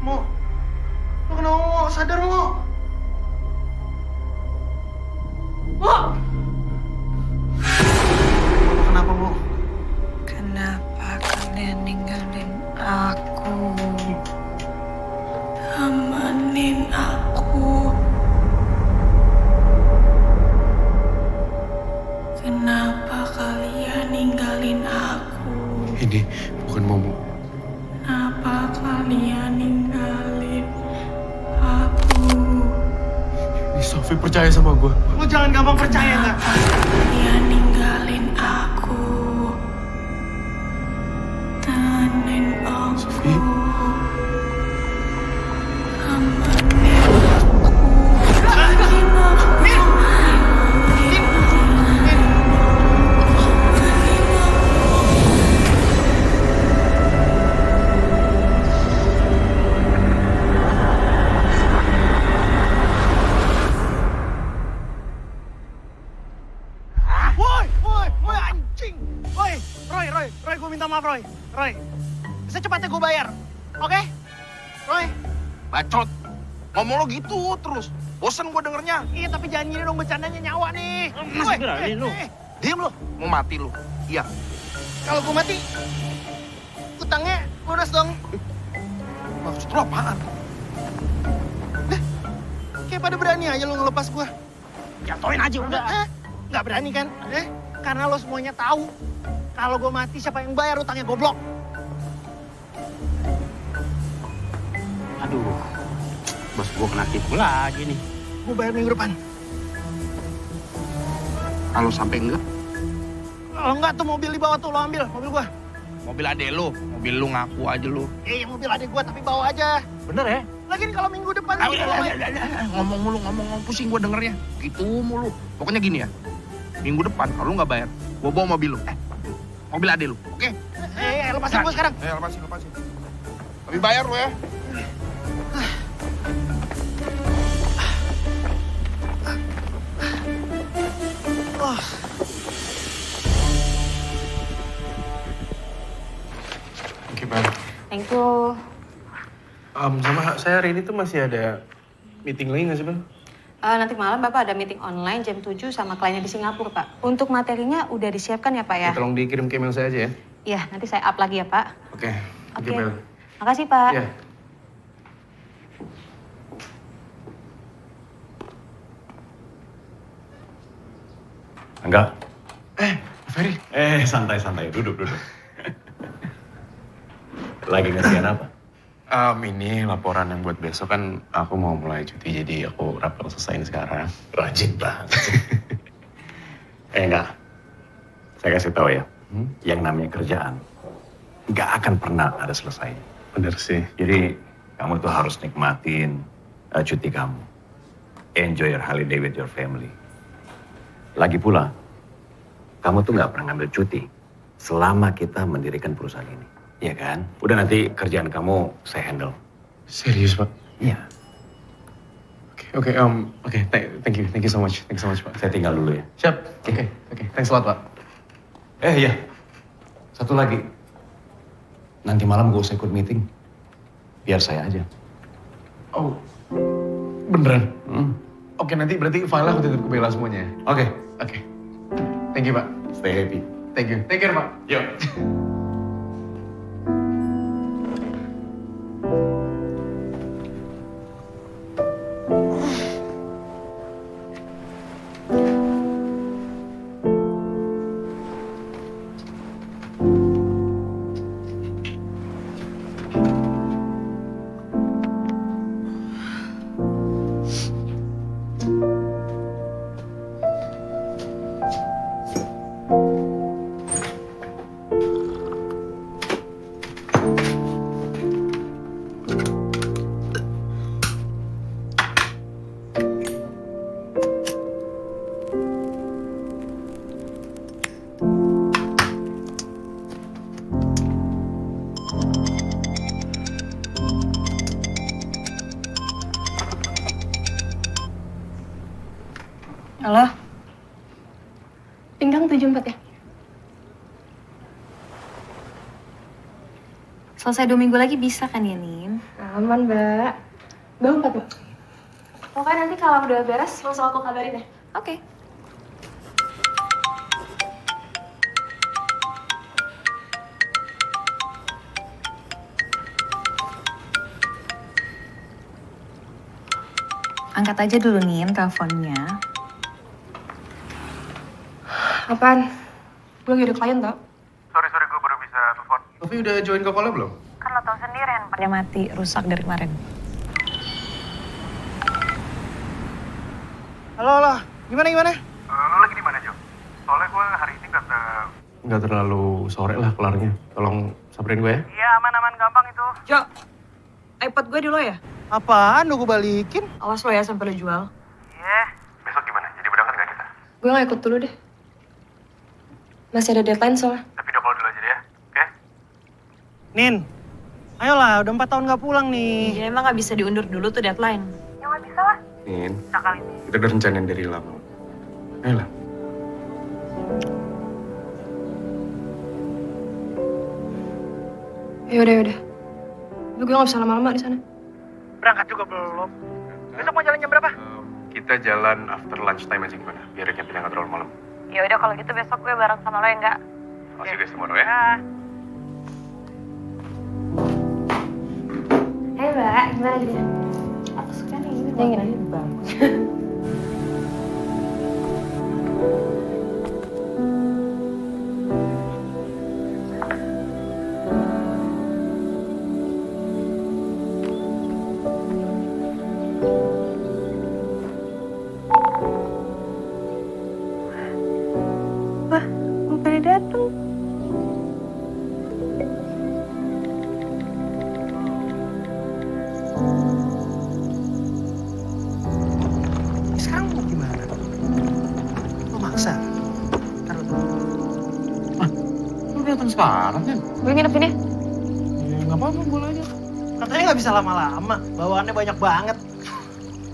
Mo, lo kenapa Mo? Sadar Mo. Mo! Kenapa Mo? Kenapa kalian ninggalin aku? Temenin aku. Kenapa kalian ninggalin aku? Ini bukan Momo. Kenapa kalian ninggalin aku? Ini Sofi percaya sama gue. Lo jangan gampang percaya nggak? Kalian ninggalin aku. Temenin aku. Sofi. Woi, anjing. Woi, Roy, gue minta maaf, Roy, secepatnya gue bayar, oke? Roy. Bacot, ngomong lo gitu terus. Bosen gue dengernya. Iya, tapi jangan gini dong, bercandanya nyawa nih. Masih berani lu. Diem lo, mau mati lu. Iya. Kalau gue mati, utangnya lunas dong. Maksud lo apaan? Kayak pada berani aja lo ngelepas gue. Jatoin aja udah. Nggak berani kan? Karena lo semuanya tahu kalau gue mati siapa yang bayar utangnya goblok. Aduh, bos gue kena tipu lagi nih. Gue bayar minggu depan. Kalau sampai enggak, Kalau enggak tuh mobil di bawah tuh lo ambil, mobil gue. mobil ade lo, mobil lu ngaku aja lu. Iya, mobil adik gue tapi bawa aja. Bener ya? Lagian kalau minggu depan Ah, ngomong mulu, ngomong pusing gue dengernya. Gitu mulu. Pokoknya gini ya, minggu depan kalau lu nggak bayar, gue bawa mobil lu. Mobil ade lu, oke? lepasin gue sekarang. Lepasin. Tapi bayar lu ya. Oke, Bang. Thank you. Sama saya hari ini tuh masih ada meeting lagi nggak sih, Bang? Nanti malam Bapak ada meeting online jam 7 sama kliennya di Singapura, Pak. Untuk materinya udah disiapkan ya, Pak ya? Tolong dikirim ke email saya aja ya. Iya, nanti saya up lagi ya, Pak. Oke. Oke. Bel. Makasih, Pak. Iya. Enggak. Ferry. Santai. Duduk. Lagi ngerjain apa? Ini laporan yang buat besok kan aku mau mulai cuti, jadi aku rapor selesaiin sekarang. Rajin banget. Enggak. Saya kasih tahu ya, yang namanya kerjaan nggak akan pernah ada selesainya. Bener sih. Jadi kamu tuh harus nikmatin cuti kamu. Enjoy your holiday with your family. Lagi pula, kamu tuh nggak pernah ngambil cuti selama kita mendirikan perusahaan ini. Iya kan? Udah nanti kerjaan kamu saya handle. Serius, Pak? Iya. Oke, thank you so much. Thank you so much, Pak. Saya tinggal dulu ya. Siap. Oke. Thanks a lot, Pak. Iya. Satu lagi. Nanti malam gue usah ikut meeting. Biar saya aja. Oh, beneran? Oke, nanti berarti file aku titip ke Bella semuanya ya? Oke. Thank you, Pak. Stay happy. Thank you. Take care, Pak. Yuk. Halo? Pinggang 74 ya? Selesai 2 minggu lagi bisa kan ya, Nin? Aman, Mbak. Mbak 4, Mbak. Pokoknya nanti kalau udah beres, langsung aku kabarin ya. Oke. Angkat aja dulu nih teleponnya. Apaan? Gue lagi ada klien tau. Sorry, gue baru bisa telepon. Tapi udah join ke call belum? Kan lo tau sendiri handphonenya mati, rusak dari kemarin. Halo. Gimana? Lo lagi di mana, Jo? Soalnya gue hari ini nggak terlalu sore lah kelarnya. Tolong samperin gue ya. Iya, aman, gampang itu. Jo, iPod gue di lo ya? Apaan? Udah gue balikin. Awas lo ya sampai lo jual. Iya. Besok gimana? Jadi berangkat nggak kita? Gue gak ikut dulu deh. Masih ada deadline soalnya. Tapi udah call dulu aja deh ya, oke? Nin, ayolah, udah 4 tahun gak pulang nih. Ya emang gak bisa diundur dulu tuh deadline. Nin, kita udah rencanain dari lama. Ayolah. Yaudah. Tapi gue gak bisa lama-lama di sana. Berangkat juga belum. Besok mau jalan jam berapa? Kita jalan after lunch time aja gimana? Biar campingnya nggak terlalu malam. Ya udah kalau gitu besok gue bareng sama lo ya enggak? Masih guys tomorrow ya. Hai Mbak, gimana gitu? Aku suka nih, ini bagus. Bukannya dateng. Sekarang mau gimana? Lo maksa? Taruh dulu. Lu datang sekarang kan? Gue nginep sini. Ya nggak apa-apa, boleh aja. Katanya nggak bisa lama-lama, bawaannya banyak banget.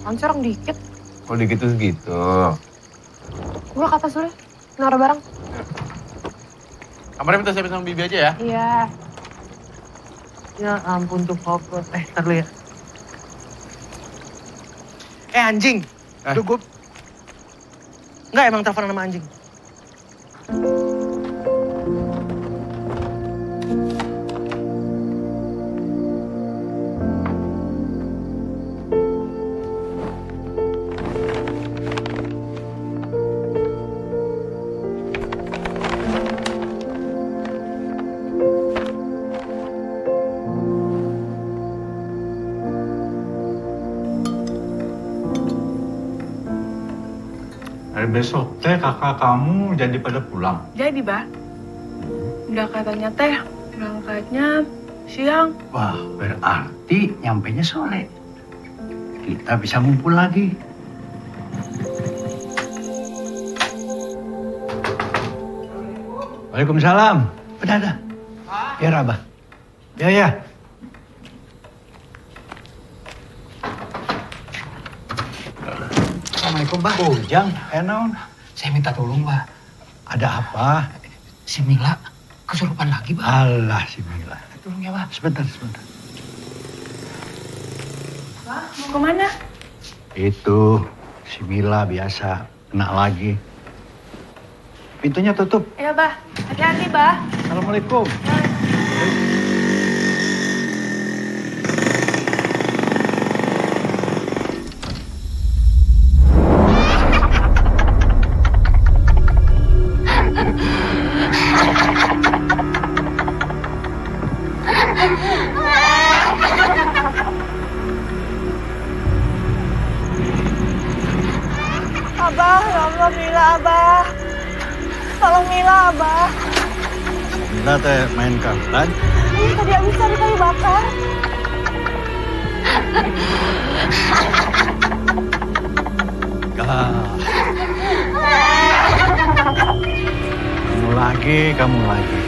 Ancorong dikit. Kalau dikit tuh segitu. Gue ke atas dulu ya. Naruh barang. Kamarnya minta siapin sama Bibi aja ya. Iya. Ya ampun tuh Papa. Ntar dulu ya. Anjing. Duh, gue... Nggak emang teleponan sama anjing. Hari besok teh kakak kamu jadi pada pulang. Jadi, Bah. Udah katanya teh, berangkatnya siang. Wah, berarti nyampainya sore. Kita bisa ngumpul lagi. Waalaikumsalam. Ada. Ya, Abah. Ya. Assalamualaikum, Bah. Ujang, naon? Saya minta tolong, Bah. Ada apa? Si Mila kesurupan lagi, Bah. Alah, si Mila. Tolong ya, Bah. Sebentar. Bah, mau kemana? Itu, si Mila biasa kena lagi. Pintunya tutup. Ya, Bah. Hati-hati, Bah. Assalamualaikum. Abah, ya Allah, Mila, Abah. Tolong Mila, Abah. Mila teh main kartan. Ini tadi habis dari kayu bakar. Kamu lagi.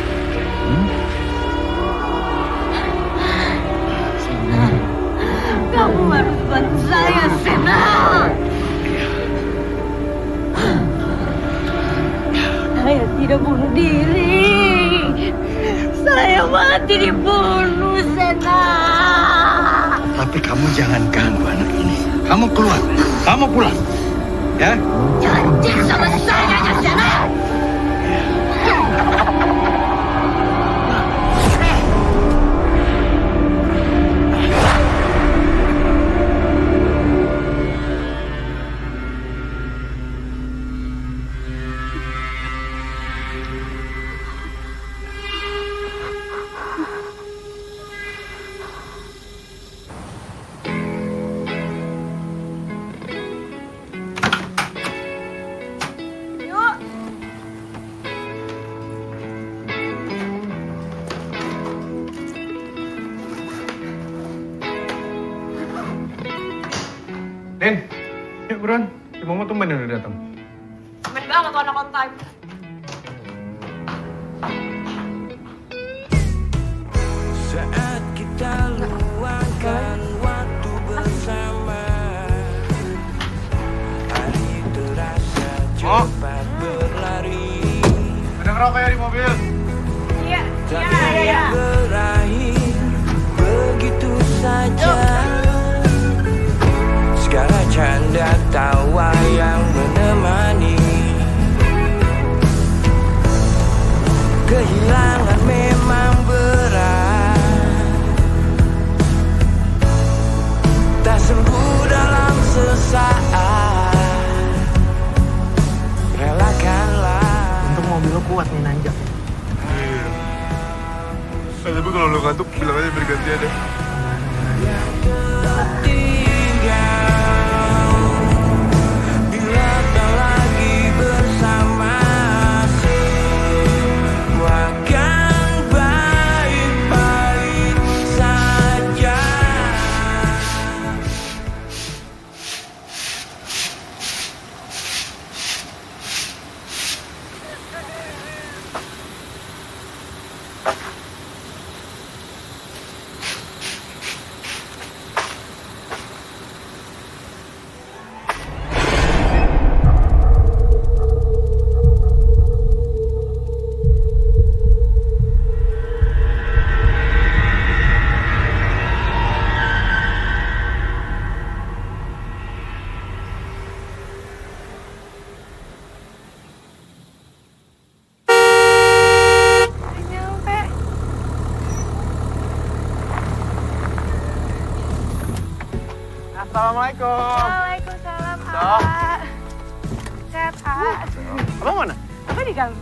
Kamu harus bantu saya, Sena. Saya tidak bunuh diri. Saya mati dibunuh, Sena. Tapi kamu jangan ganggu anak ini. Kamu keluar, kamu pulang. Ya? Janji sama saya, Jasana! Den, yuk buruan. Si Momo tumben udah datang. Aman banget tuh anak on time. Saat kita luangkan waktu bersama, hari terasa cepat berlari. Ada ngerokok ya di mobil? Iya. Berakhir begitu saja. Segala canda tawa yang menemani. Kehilangan memang berat, tak sembuh dalam sesaat. Relakanlah. Untung mobil lo kuat nih nanjak. Tapi kalau lo ngantuk, bilang aja bergantian deh. Bila tak lagi bersama, semua akan baik-baik saja. Assalamualaikum. Waalaikumsalam, A. Sehat, A. Abang mana? Apa di dalam?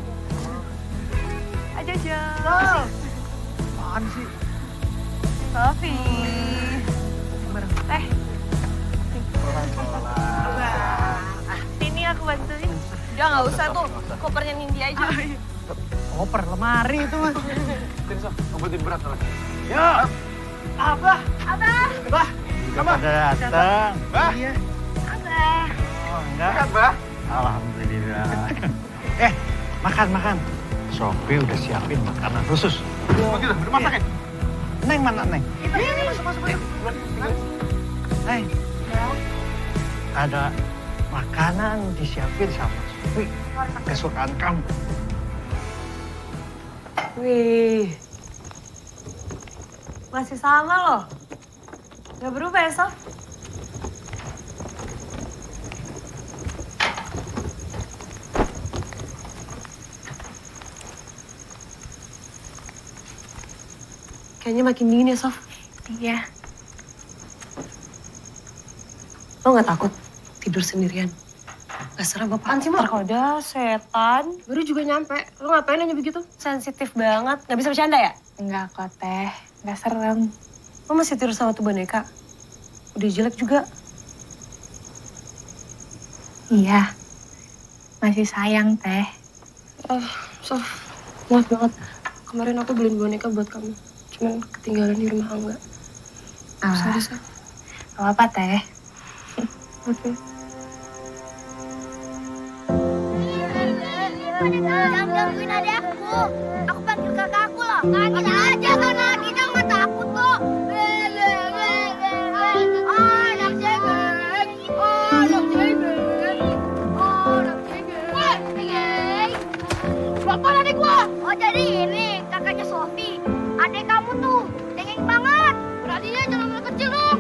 Aja, Jo. Apaan sih? Sofi. Teh. Sini aku bantuin. Udah nggak usah tuh, kopernya Nindi aja. Koper lemari itu mas. Sini, Sof. Obatin berat soalnya. Ya. Abah. Abah. Kamu udah datang. Bah. Iya. Abah. Oh enggak. Sehat, Bah. Alhamdulillah. Makan. Sofi udah siapin makanan khusus. Begitu, udah masakin. Neng mana, Neng? Ini masuk. Neng. Ada makanan disiapin sama Sofi. Kesukaan kamu. Wih. Masih sama loh. Gak berubah ya, Sof? Kayaknya makin dingin ya, Sof? Iya. Lo gak takut tidur sendirian? Gak serem apaan sih, Mar? Terkoda, setan. Baru juga nyampe. Lo ngapain nanya begitu? Sensitif banget. Gak bisa bercanda ya? Enggak kok, Teh. Enggak serem. Lo masih tidur sama tuh boneka? Udah jelek juga. Iya. Masih sayang, Teh. Sof, maaf banget. Kemarin aku beliin boneka buat kamu. Cuman ketinggalan di rumah Angga. Sorry, Sof. Gak apa-apa, Teh. Oke. Jangan gangguin adek aku. Aku panggil kakak aku loh. Ada aja sana, kita nggak takut kok. Anak cengeng. Bapak adek gua. Oh jadi ini kakaknya Sofi. Adek kamu tuh cengeng banget. Berarti jangan anak kecil dong.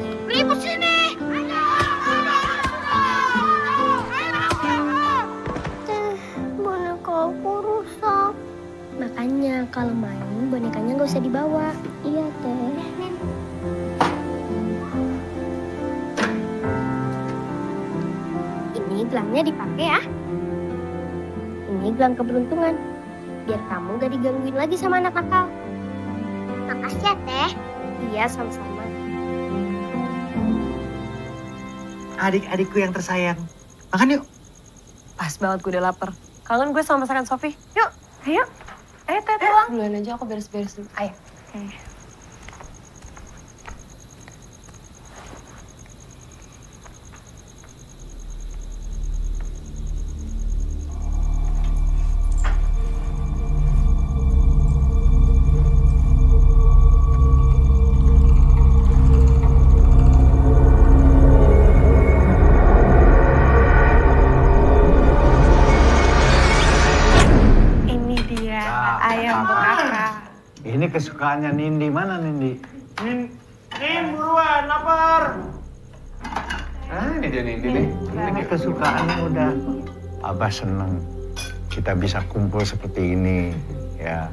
gelangnya dipakai ya. Ini gelang keberuntungan. Biar kamu gak digangguin lagi sama anak nakal. Makasih ya, Teh. Iya, sama-sama. Adik-adikku yang tersayang. Makan yuk. Pas banget, gue udah lapar. Kangen gue sama masakan Sofi. Yuk, ayo. Ayo, Teh, pulang. Duluan aja, aku beres-beres dulu. Ayo. Ini kesukaannya Nindi. Mana Nindi? Nin, buruan, lapar. Ini dia Nindi nih. Ini kesukaannya udah. Abah seneng kita bisa kumpul seperti ini. Ya,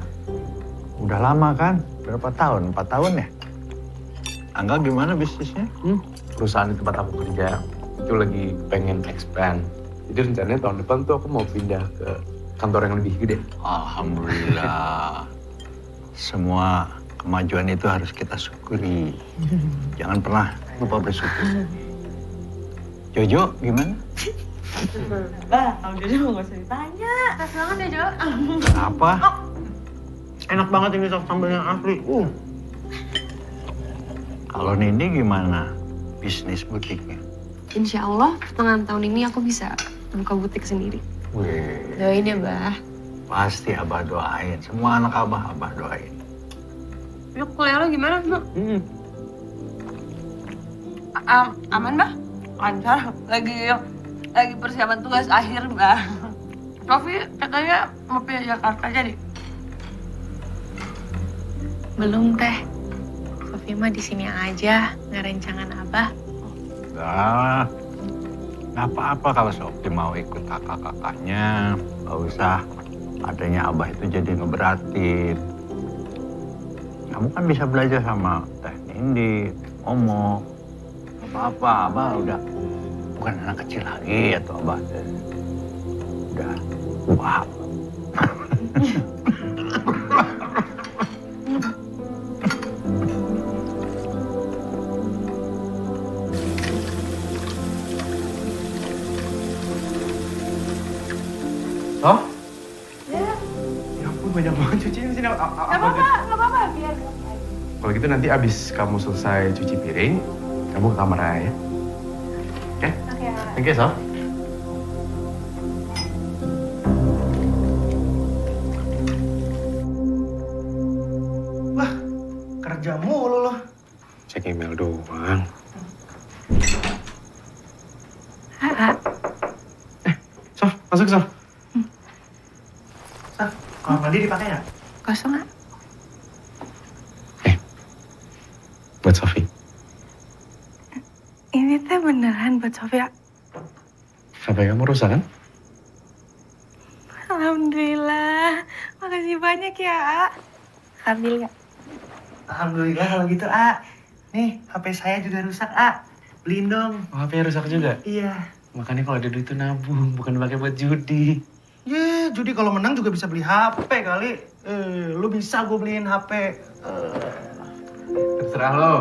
udah lama kan? Berapa tahun? 4 tahun ya? Angga gimana bisnisnya? Perusahaan di tempat aku kerja itu lagi pengen expand. Jadi rencananya tahun depan tuh aku mau pindah ke kantor yang lebih gede. Alhamdulillah. Semua kemajuan itu harus kita syukuri. Jangan pernah lupa bersyukur. Jojo, gimana? Bah, Om Jojo nggak usah ditanya. Pas banget ya, Jo. Apa? Enak banget ini sop sambal yang asli. Kalau Nindi gimana bisnis butiknya? Insya Allah, pertengahan tahun ini aku bisa buka butik sendiri. Wih, Doain ya, Bah. pasti Abah doain. Semua anak Abah doain. Yuk, kuliah lo gimana, Mbak? Aman, Mbak? Lancar. Lagi persiapan tugas akhir, Mbak. Sofi katanya mau pindah Jakarta jadi. Belum, Teh. Sofi mah di sini aja, ngerencangan Abah. Nah, nggak apa-apa kalau Sofi mau ikut kakak-kakaknya. Nggak usah. Adanya Abah itu jadi ngeberatin. Kamu kan bisa belajar sama Teh Nindi, Momo. Apa-apa, Abah udah bukan anak kecil lagi atau Abah udah tua. Oh? Ya ampun, banyak banget cucinya di sini. Gak apa-apa, biar. Kalau gitu nanti abis kamu selesai cuci piring, kamu ke kamar aja ya. Oke? Oke. Oke, Sof. Wah, kerja mulu loh. Cek email doang. Sof, masuk, Sof. Kamar mandi dipakai nggak? Kosong, nggak? Buat Sofi. Ini teh beneran buat Sofia. Sampai kamu rusak kan? Alhamdulillah. Makasih banyak ya, A. Ambil ya. Alhamdulillah kalau gitu, A. Nih, HP saya juga rusak, A. Beliin dong. Oh, HP-nya rusak juga? Iya. Makanya kalau ada duit itu nabung, bukan dipakai buat judi. Judi kalau menang juga bisa beli HP kali. Lu bisa gue beliin HP. Terserah lo.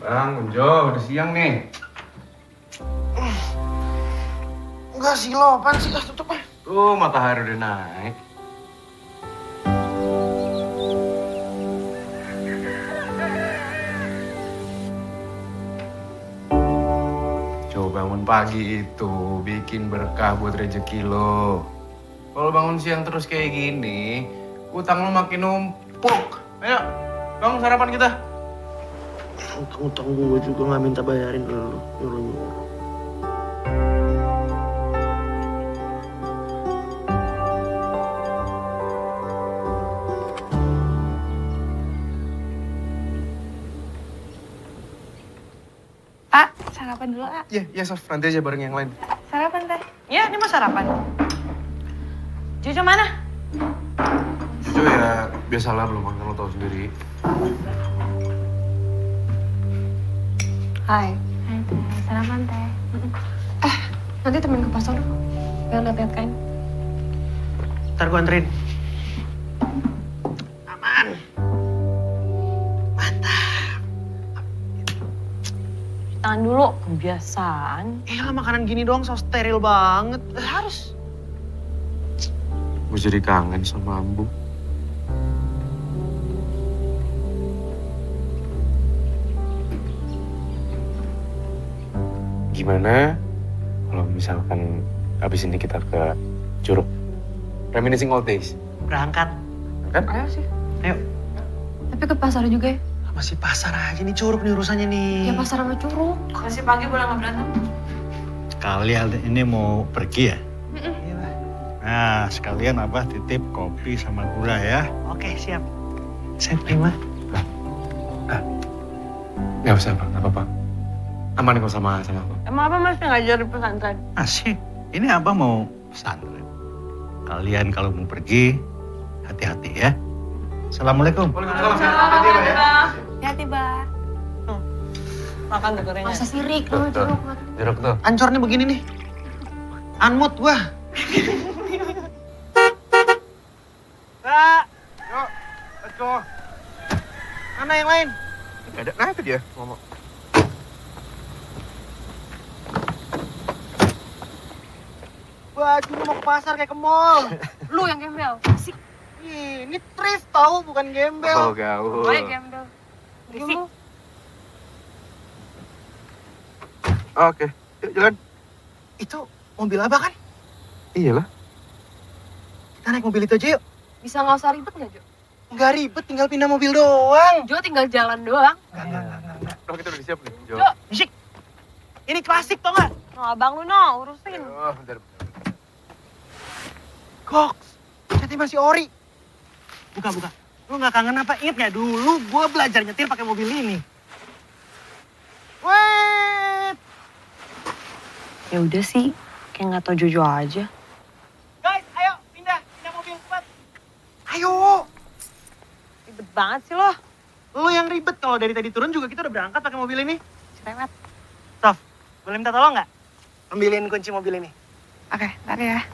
Bang, Unjo, udah siang nih. Enggak sih lo, apaan sih? Tutup ah. Tuh, matahari udah naik. Coba bangun pagi itu bikin berkah buat rezeki lo. Kalau bangun siang terus kayak gini, utang lo makin numpuk. Ayo, bangun sarapan kita. Utang gue juga nggak minta bayarin lo, nyuruh-nyuruh. Ah, sarapan dulu, ah. Iya, Sof. Nanti aja bareng yang lain. Sarapan, Teh. Ya, ini mau sarapan. Jojo mana? Jojo ya biasalah belum makan, lo tau sendiri. Hai. Hai, Teh. Sarapan, Teh. Nanti temen ke pasar dulu. Pengen liat-liat kain. Ntar gue anterin. Aman. Mantap. Tangan dulu, kebiasaan. Lah makanan gini doang so steril banget. Harus. Gue jadi kangen sama Ambu. Gimana kalau misalkan abis ini kita ke Curug? Reminiscing old days. Berangkat. Kan? Ayo sih. Ayo. Tapi ke pasar juga ya. Masih pasar aja nih Curug nih urusannya nih. Ya pasar sama Curug. Masih pagi boleh nggak berantem? Kalian ini mau pergi ya? Iya, Bah. Nah, sekalian Abah titip kopi sama gula ya. Oke, siap. Saya terima. Gak usah, Bang. Gak apa-apa. Aman kok sama aku. Emang apa masih ngajar di pesantren? Asik. Ini Abah mau pesantren. Kalian kalau mau pergi, hati-hati ya. Assalamualaikum. Hati-hati, Bah. Makan tuh gorengan. Masa sirik Tuh, lu, tuh. Curug. Jeruk tuh. Ancornya begini nih. Unmood gua. Kak. Yuk, let's go. Mana yang lain? Gak ada. Nah, itu dia. Ngomong. Baju mau ke pasar kayak ke mall. Lu yang gembel. Asik. Ih, ini thrift tahu bukan gembel. Oh, gaul. Gue gembel. Berisik. Oke, yuk jalan. Itu mobil Abah kan? Iyalah. Kita naik mobil itu aja yuk. Bisa nggak usah ribet nggak, Jo? Nggak ribet, tinggal pindah mobil doang. Jo tinggal jalan doang. Enggak. Oh, kita udah siap nih. Jo. Musik. Ini klasik tau nggak? No, abang lu no, urusin. Oh, bentar. Goks. Jadi masih ori. Buka. Lu nggak kangen apa? Ingat nggak dulu gue belajar nyetir pakai mobil ini. Wait. Ya udah sih, kayak nggak tau Jojo aja. Guys, ayo pindah mobil cepat. Ayo. Ribet banget sih lo. Lu yang ribet, kalau dari tadi turun juga kita udah berangkat pakai mobil ini. Cerewet. Sof, boleh minta tolong nggak? Ambilin kunci mobil ini. Oke, ntar ya.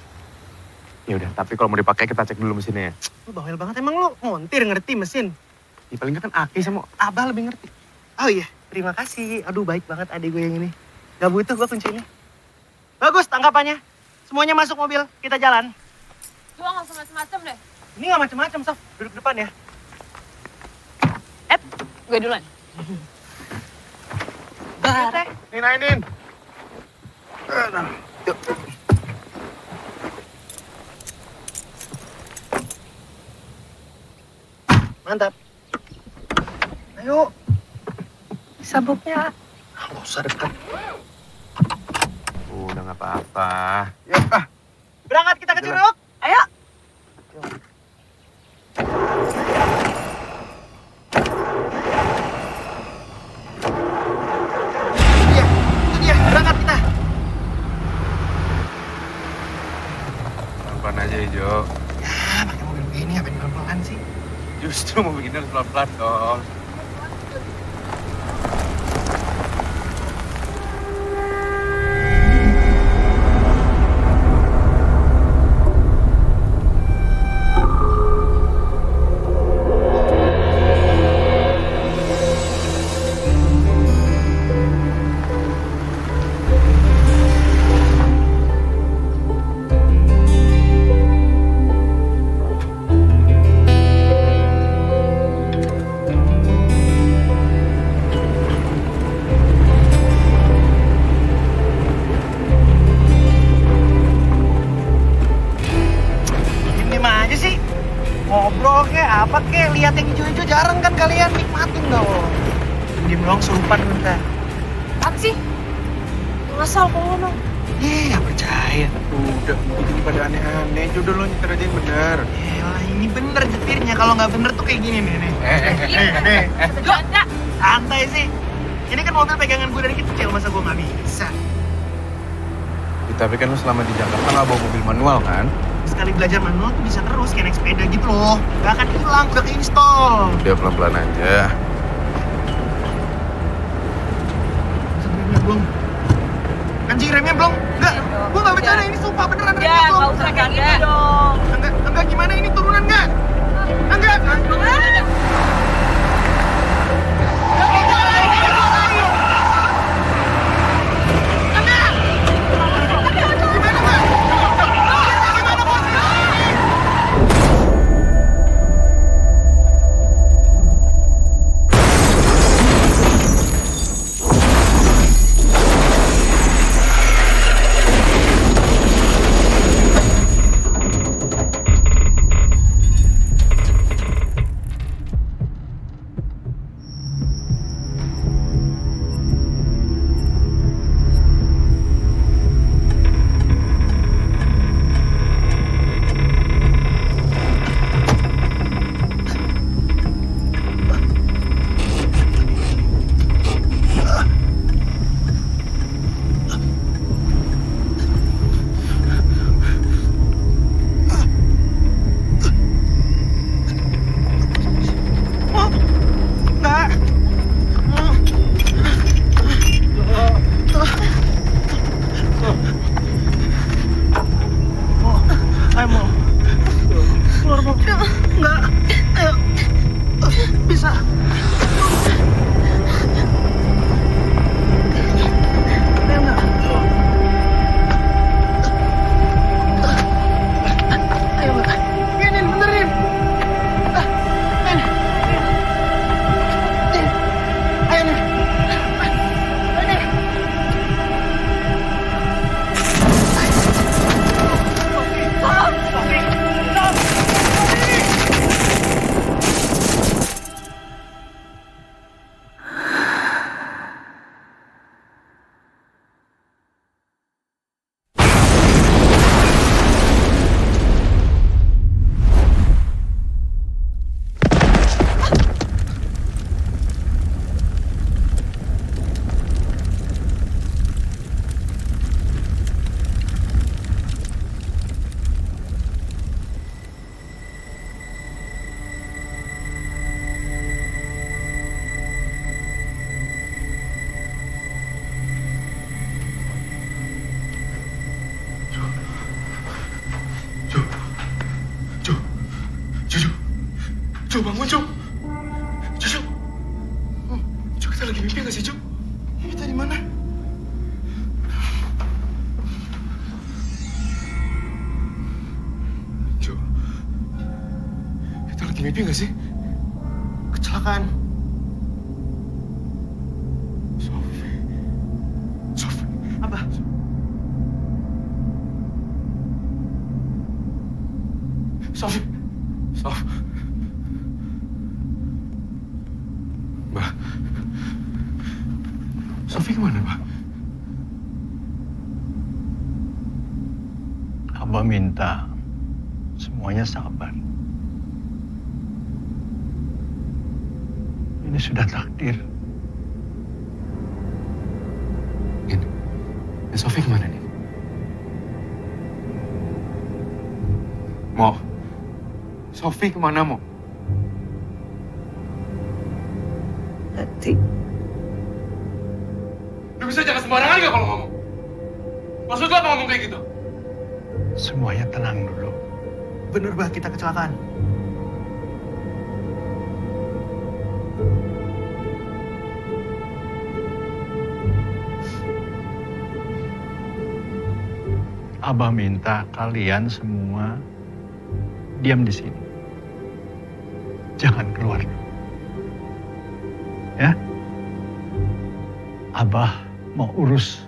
Ya udah, tapi kalau mau dipakai kita cek dulu mesinnya ya. Lu bawel banget, emang lu ngontir ngerti mesin? Ya, paling nggak kan Aki sama Abah lebih ngerti. Oh iya, terima kasih. Aduh baik banget adik gue yang ini. Gak butuh gue kunci ini. Bagus tangkapannya. Semuanya masuk mobil, kita jalan. Jo nggak usah macem-macem deh. Ini gak macem-macem, Sof. Duduk depan ya. Gue duluan. Bar. Ninainin. Yuk. Mantap. Ayo. Sabuknya. Gak usah dekat. Udah nggak apa-apa. Ya, berangkat kita ke Curug. Ayo. Itu dia, berangkat kita. Pelan-pelan aja ya, Jo. Ya, pakai mobil begini apa yang pelan-pelan sih? Justru mau begini harus pelan-pelan dong. Ngobrol kek, apa kek, lihat yang hijau-hijau jarang kan kalian, nikmatin dong. Diem doang surupan bentar. Apa sih? Ngasal kok ngomong. Gak percaya. Udah, ini pada aneh-aneh. Udah lo nyetir aja yang bener. Yalah, ini bener nyetirnya. Kalau nggak bener tuh kayak gini nih. Jo, enggak. Santai sih. Ini kan mobil pegangan gue dari kecil, masa gue nggak bisa? Ya, tapi kan lu selama di Jakarta nggak bawa mobil manual kan? Sekali belajar manual tuh bisa terus kayak naik sepeda gitu loh. Gak akan hilang, udah keinstall. Udah pelan-pelan aja. Remnya belum. Anjing remnya belum. Enggak, gue gak bercanda, ini sumpah beneran remnya belum. Nggak usah kayak gitu dong. Enggak gimana ini turunan enggak? Enggak. Jo, bangun Jo. Jo. Jo, kita lagi mimpi nggak sih Jo? Kita di mana? Jo, kita lagi mimpi nggak sih? Kecelakaan. Sofi. Apa? Sofi. Mbak. Sofi kemana, Mbak? Abah minta semuanya sabar. Ini sudah takdir. Sofi kemana nih? Mo. Sofi kemana, Mo? Tadi. Lu bisa jangan sembarangan nggak kalau ngomong? Maksud lu apa ngomong kayak gitu? Semuanya tenang dulu. Bener, Bah, kita kecelakaan. Abah minta kalian semua diam di sini. Jangan keluar. Ya? Abah mau urus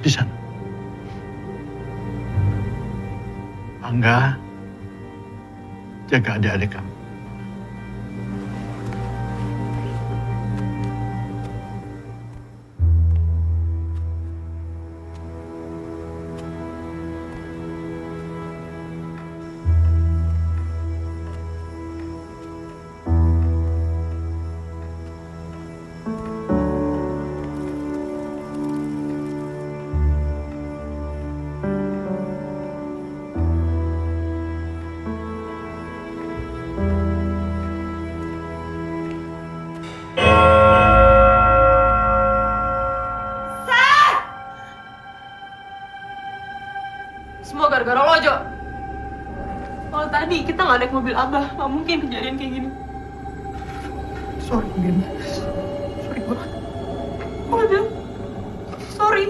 di sana. Angga, jaga adik-adik kamu. tadi kita nggak naik mobil Abah, nggak mungkin kejadian kayak gini. Sorry, Din. Sorry banget. Apa dia? Sorry.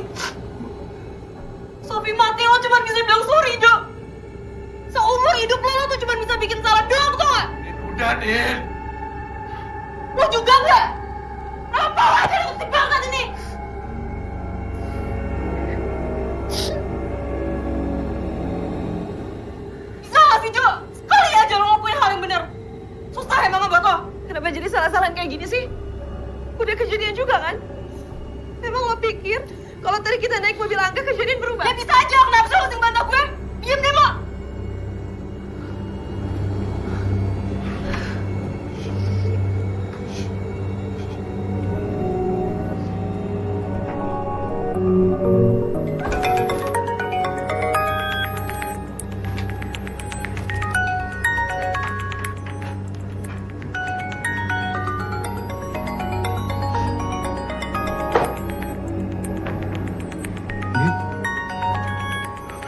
Sofi mati, lo cuma bisa bilang sorry, Jo. Seumur hidup lo tuh cuma bisa bikin salah doang, tau gak? Udah, Din. Lo juga nggak? Apa aja lo si bangsat ini? Bisa gak sih, Jo? Sekali aja lo ngelakuin hal yang benar. Susah emang buat lo. Kenapa jadi salah-salahan kayak gini sih? Udah kejadian juga kan? Emang lo pikir kalau tadi kita naik mobil Angga kejadian berubah? Ya bisa aja, kenapa sih lo sing bantah gue? Diem deh lo!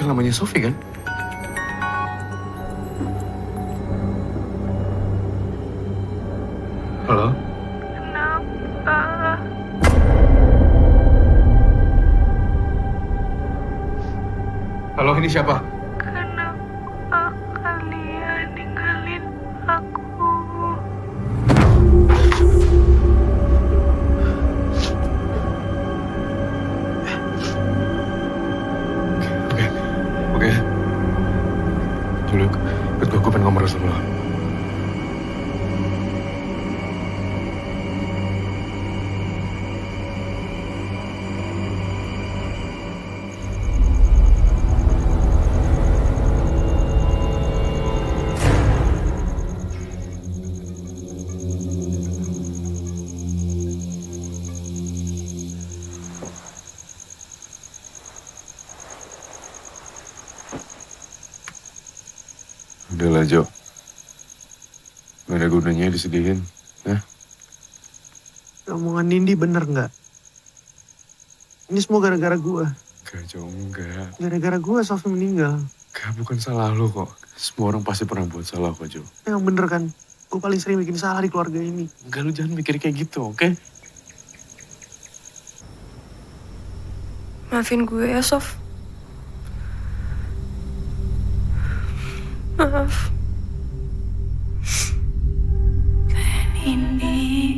Namanya Sofi kan? Halo? Kenapa? Halo, ini siapa? Kenapa kalian ninggalin aku? Oke. Dulu, ikut gue pengen ngomong sama lo. Udahlah, Jo. Gak ada gunanya disedihin, ya? Omongan Nindi bener nggak? Ini semua gara-gara gue. Enggak, Jo, enggak. Gara-gara gue Sofi meninggal. Enggak, bukan salah lo kok. Semua orang pasti pernah buat salah kok, Jo. Yang bener kan? Gue paling sering bikin salah di keluarga ini. Enggak, lu jangan mikir kayak gitu, oke? Maafin gue ya, Sof. Maaf. Nindi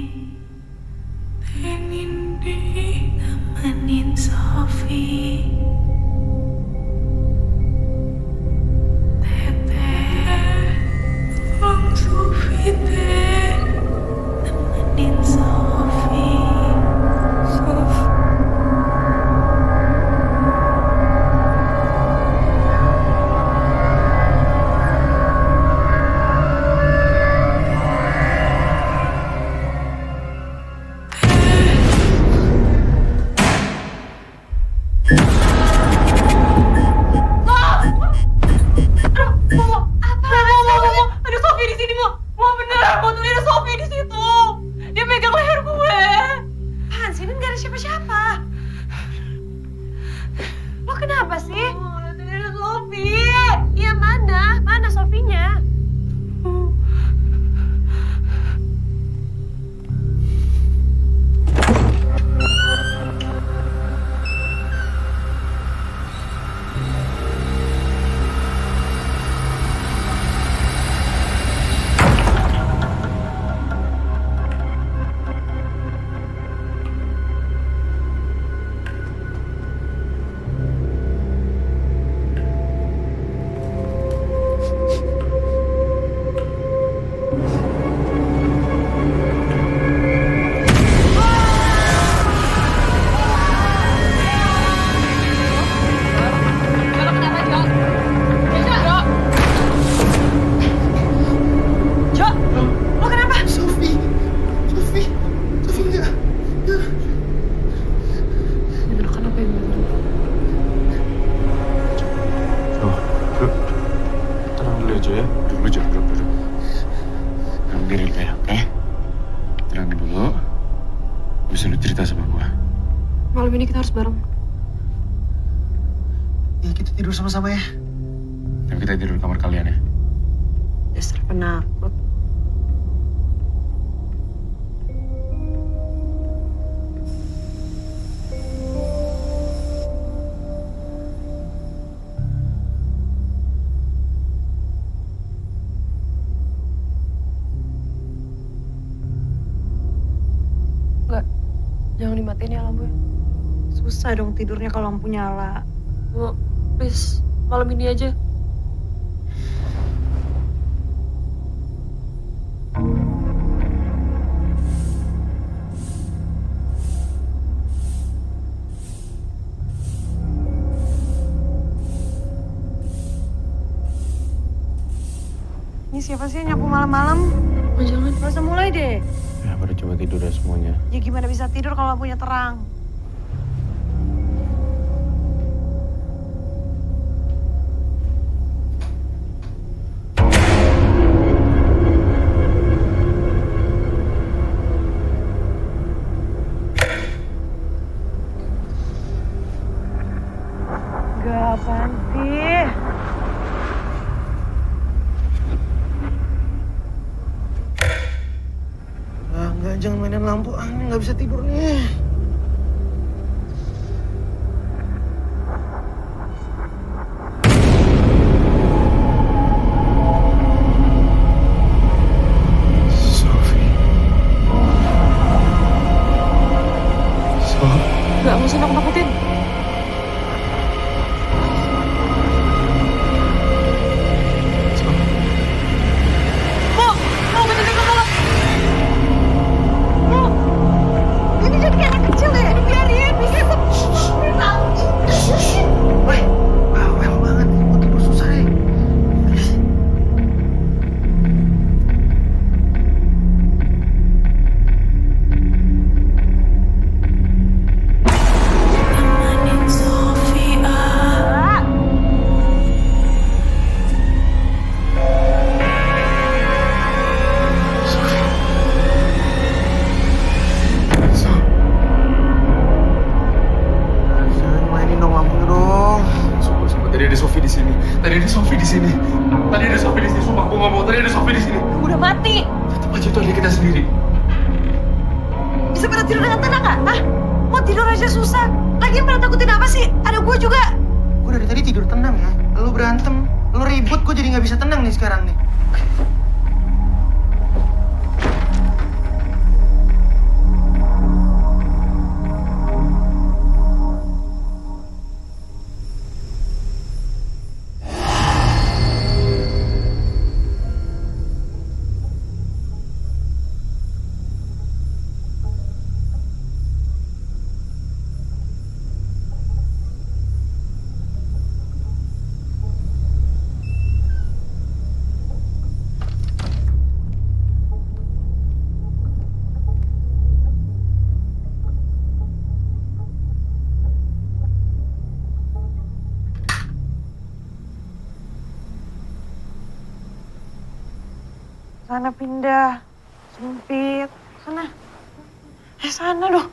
nemenin Sofi. Teteh, tolong Sofi, Teh. Nemenin Sofi. Sof. Ada Sofi di sini, Mo. Mo beneran, Mo tuh ada Sofi di situ. Dia pegang leher gue. Apaan sih? Ini nggak ada siapa-siapa. Lo kenapa sih? Oh, ada Sofi. Iya, mana? Mana Sofinya? Malam ini kita harus bareng. Ya kita tidur sama-sama ya. Tapi kita tidur di kamar kalian ya. Dasar penakut. Enggak, jangan dimatiin ya lampunya. Susah dong tidurnya kalau lampu nyala. Oh, please, malam ini aja. Ini siapa sih yang nyapu malam-malam? Oh, jangan. Gak usah mulai deh. Ya, baru coba tidur ya semuanya. Ya gimana bisa tidur kalau lampunya terang? Gak apaan sih? Enggak, jangan mainin lampu. Ini nggak bisa tidur nih. Gak usah nakut-nakutin. Ini jadi kayak anak kecil deh. Biarin, bisa. Woi, bawel banget. Mau tidur susah ya. Nemenin Sofia. Jangan mainin dong lampunya dong. Sumpah, tadi ada Sofi di sini. Tadi ada Sofi di sini. Tadi ada Sofi di sini. Sumpah, aku nggak mau. Tadi ada Sofi di sini. Udah mati. Tetap aja itu adik kita sendiri. Bisa pada tidur dengan tenang nggak? Hah? Mau tidur aja susah. Lagian pada takutin apa sih? Ada gue juga. Gue dari tadi tidur tenang ya. Lu berantem, lu ribut, gue jadi nggak bisa tenang nih sekarang nih. Sana pindah. Sempit. Sana. Sana dong.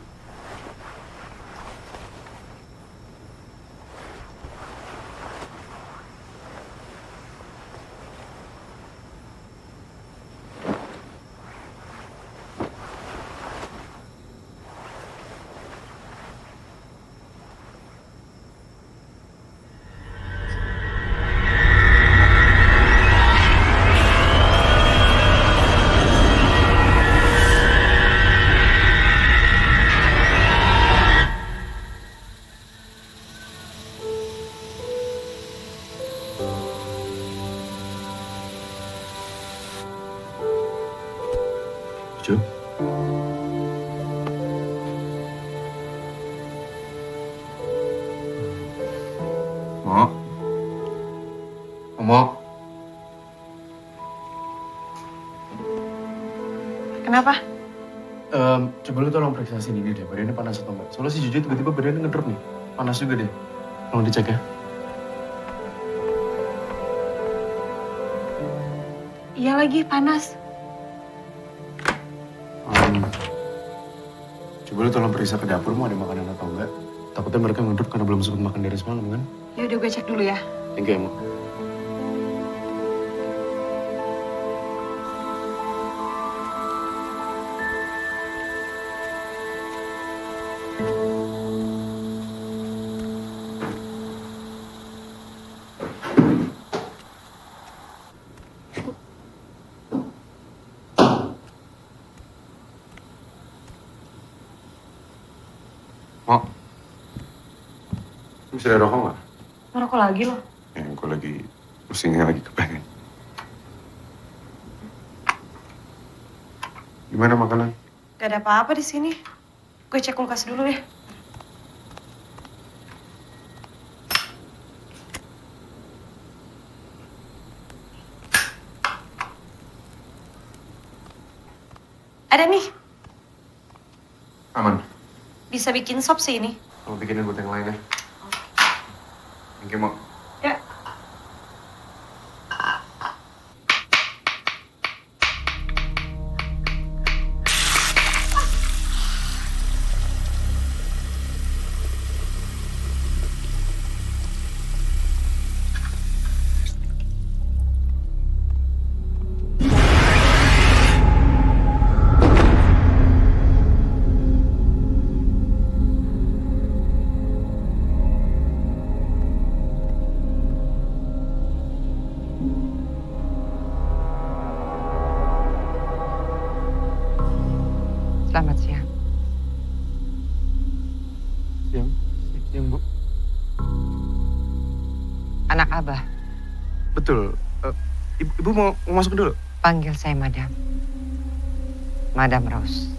Jo. Mo. Kenapa? Coba lu tolong periksa sini deh, badannya panas atau enggak. Soalnya si Jojo tiba-tiba badannya ngedrop nih. Panas juga deh. Tolong dicek ya. Iya lagi, panas. Coba lu tolong periksa ke dapur, mau ada makanan atau enggak. Takutnya mereka ngedrop karena belum sempat makan dari semalam kan. Ya udah gue cek dulu ya. Thank you, Mo. Mau? Bisa ada rokok nggak? Ngerokok lagi lo? Ya, gue lagi pusingnya lagi kepengen. Gimana makanan? Gak ada apa-apa di sini. Gue cek kulkas dulu deh. Ada nih. Aman. Bisa bikin sop sih ini. Kalau bikinin buat yang lain ya. Thank you, Mo. Ya. Selamat siang. Siang, Bu. Anak Abah, Betul. Ibu mau masuk dulu? panggil saya Madam. Madam Rose.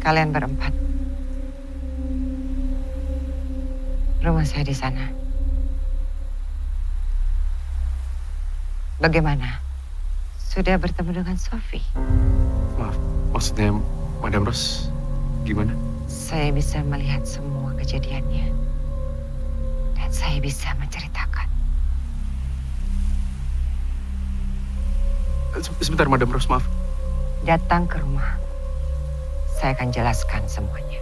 Kalian berempat. Rumah saya di sana. Bagaimana? Sudah bertemu dengan Sophie? Maaf, maksudnya Madam Rose gimana? Saya bisa melihat semua kejadiannya. Dan saya bisa menceritakan. Sebentar, Madam Rose, maaf. Datang ke rumah. Saya akan jelaskan semuanya.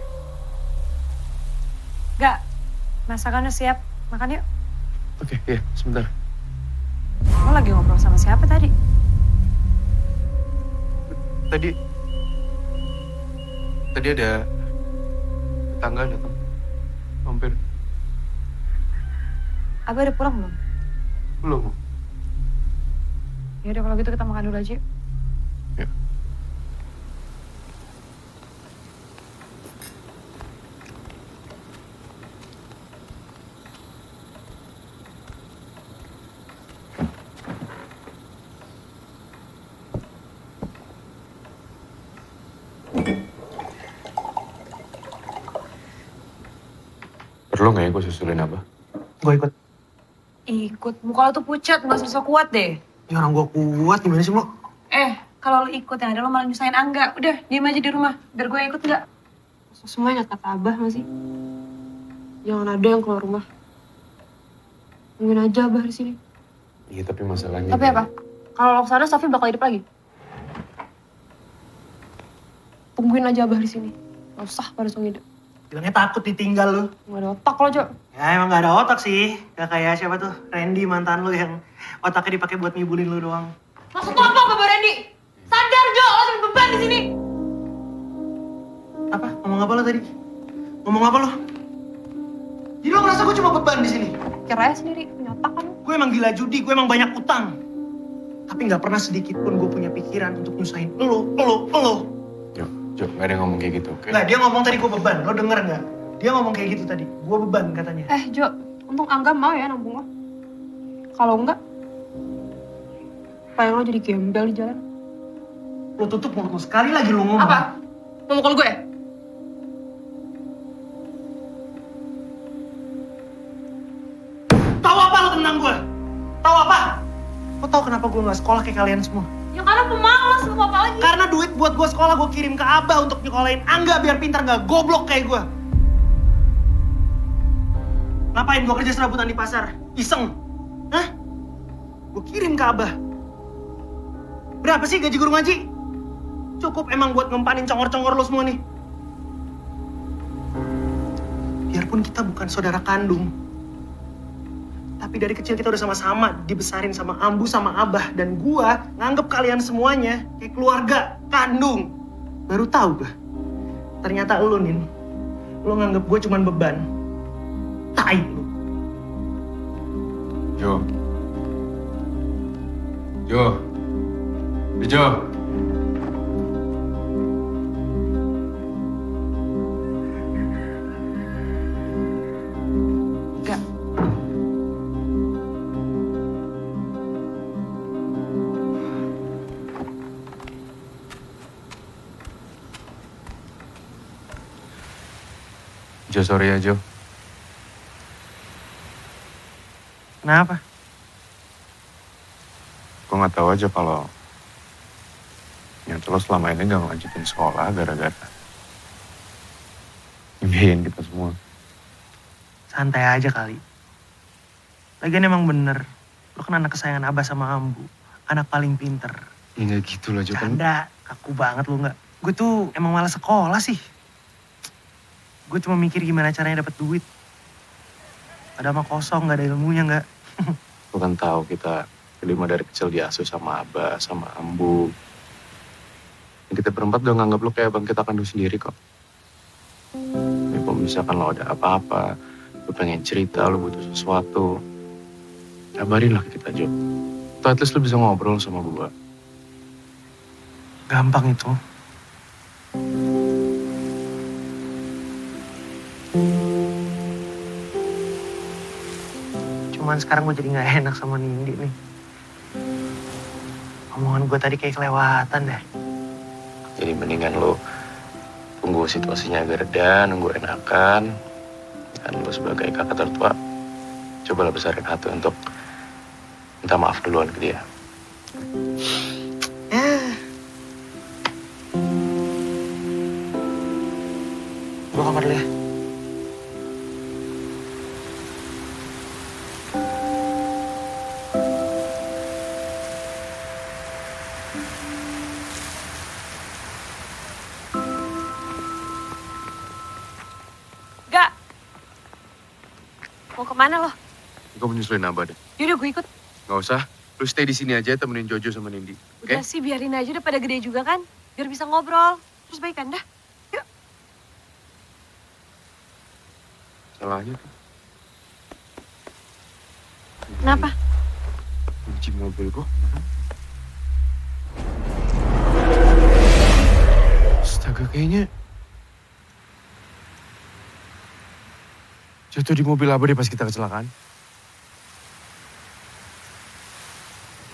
Gak, masakan udah siap. Makan yuk. Oke, iya, sebentar. Lo lagi ngobrol sama siapa tadi? Tadi ada tetangga datang. Mampir. Abah udah pulang belum? Belum. Ya udah kalau gitu kita makan dulu aja. Yuk. Ya. Perlu nggak ya gue susulin Abah? Gue ikut. Ikut. Muka lo tuh pucat, gak usah sok kuat deh. Ya orang gue kuat, gimana sih lo? Kalau lo ikut yang ada lo malah nyusahin Angga. Udah, diem aja di rumah. Biar gue yang ikut nggak? Semua ingat kata Abah nggak sih? Jangan ada yang keluar rumah. Mungkin aja Abah di sini. Iya, tapi masalahnya... Tapi apa? Kalau lo kesana, Sofi bakal hidup lagi. Tungguin aja Abah di sini. Gak usah pada song hidup. Bilangnya takut ditinggal lu. Gak ada otak lo, Jo. Ya emang gak ada otak sih. Gak kayak siapa tuh, Randy mantan lu yang otaknya dipakai buat ngibulin lu doang. Maksud lo apa, Bapak Randy? Sadar, Jo, lo sampai beban di sini. Apa? Ngomong apa lo tadi? Ngomong apa lo? Jadi lo ngerasa gue cuma beban di sini? Kira aja sendiri, punya otak kan? Gue emang gila judi, gue emang banyak utang. Tapi gak pernah sedikit pun gue punya pikiran untuk nyusahin lo. Jo, gak ada yang ngomong kayak gitu, oke? Nggak, dia ngomong tadi gue beban, lo denger nggak? Dia ngomong kayak gitu tadi, gue beban katanya. Jo, untung Angga mau ya nampung lo. Kalau enggak, kayak lo jadi gembel di jalan. Lo tutup mulut lo, sekali lagi lo ngomong. Apa? Mau mukul gue? Tahu apa lo tentang gue? Tahu apa? Lo tahu kenapa gue nggak sekolah kayak kalian semua? Ya karena pemalas, mau apa lagi? Karena duit buat gue sekolah gue kirim ke Abah untuk nyekolahin Angga biar pintar nggak goblok kayak gue. Ngapain gue kerja serabutan di pasar? Iseng? Hah? Gue kirim ke Abah. Berapa sih gaji guru ngaji? Cukup emang buat ngempanin congor-congor lo semua nih. Biarpun kita bukan saudara kandung, tapi dari kecil kita udah sama-sama dibesarin sama Ambu sama Abah, dan gua nganggep kalian semuanya kayak keluarga kandung. Baru tahu gua, ternyata lu Nin, lu nganggep gua cuman beban. Tai lu. Jo. Jo, sorry ya Jo. Kenapa? Gue gak tahu aja kalau lo selama ini gak ngelanjutin sekolah gara-gara ngebiayain kita semua. Santai aja kali. Lagian emang bener, lo kan anak kesayangan Abah sama Ambu. Anak paling pinter. Ya gak gitu lah Jo. Canda, kaku banget lo gak. Gue tuh emang malas sekolah sih. Gue cuma mikir gimana caranya dapet duit. Padahal mah kosong, gak ada ilmunya gak. Lo kan tahu kita kelima dari kecil diasuh sama Abah, sama Ambu. Kita berempat udah nganggap lo kayak abang kita kandung sendiri kok. Ya, kalau misalkan lo ada apa-apa, lo pengen cerita, lo butuh sesuatu, kabarin lah ke kita Jo. Atau at least lo bisa ngobrol sama gue. Gampang itu. Cuman sekarang gue jadi gak enak sama Nindi nih. Omongan gue tadi kayak kelewatan deh. Jadi mendingan lo tunggu situasinya agak reda, nunggu enakan. Dan lo sebagai kakak tertua, cobalah besarin hati untuk minta maaf duluan ke dia. Gue kamar dulu ya. Gak. Mau kemana lo? Gue menyusulin Abah deh. Yaudah gue ikut. Gak usah, lu stay di sini aja temenin Jojo sama Nindi. Udah sih biarin aja, udah pada gede juga kan. Biar bisa ngobrol. Terus baikan dah. Yuk. Salahnya tuh. Kenapa? Kunci mobil gue. Astaga, kayaknya jatuh di mobil Abah deh pas kita kecelakaan.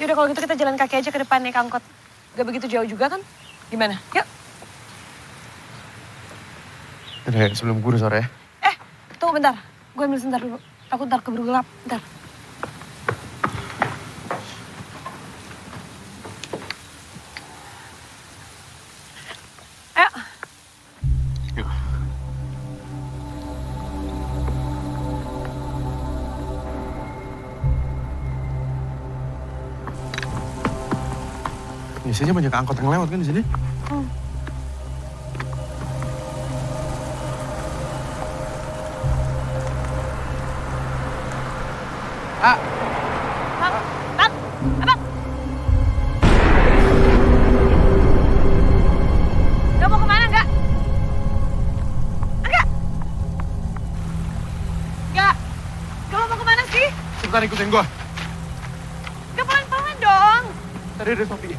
Yaudah kalau gitu kita jalan kaki aja ke depan naik angkot. Gak begitu jauh juga kan? Gimana? Yuk. Udah, sebelum guru sore ya. Tunggu bentar. Gue ambil sebentar dulu. Aku ntar keburu gelap. Bentar. Ayo. Yuk. Biasanya banyak angkot yang lewat kan di sini? Bang, abang. Gak mau kemana, enggak? Enggak. Enggak. Gak mau kemana sih? Cepetan ikutin gua. Gak pelan-pelan dong. Tadi ada Sofi.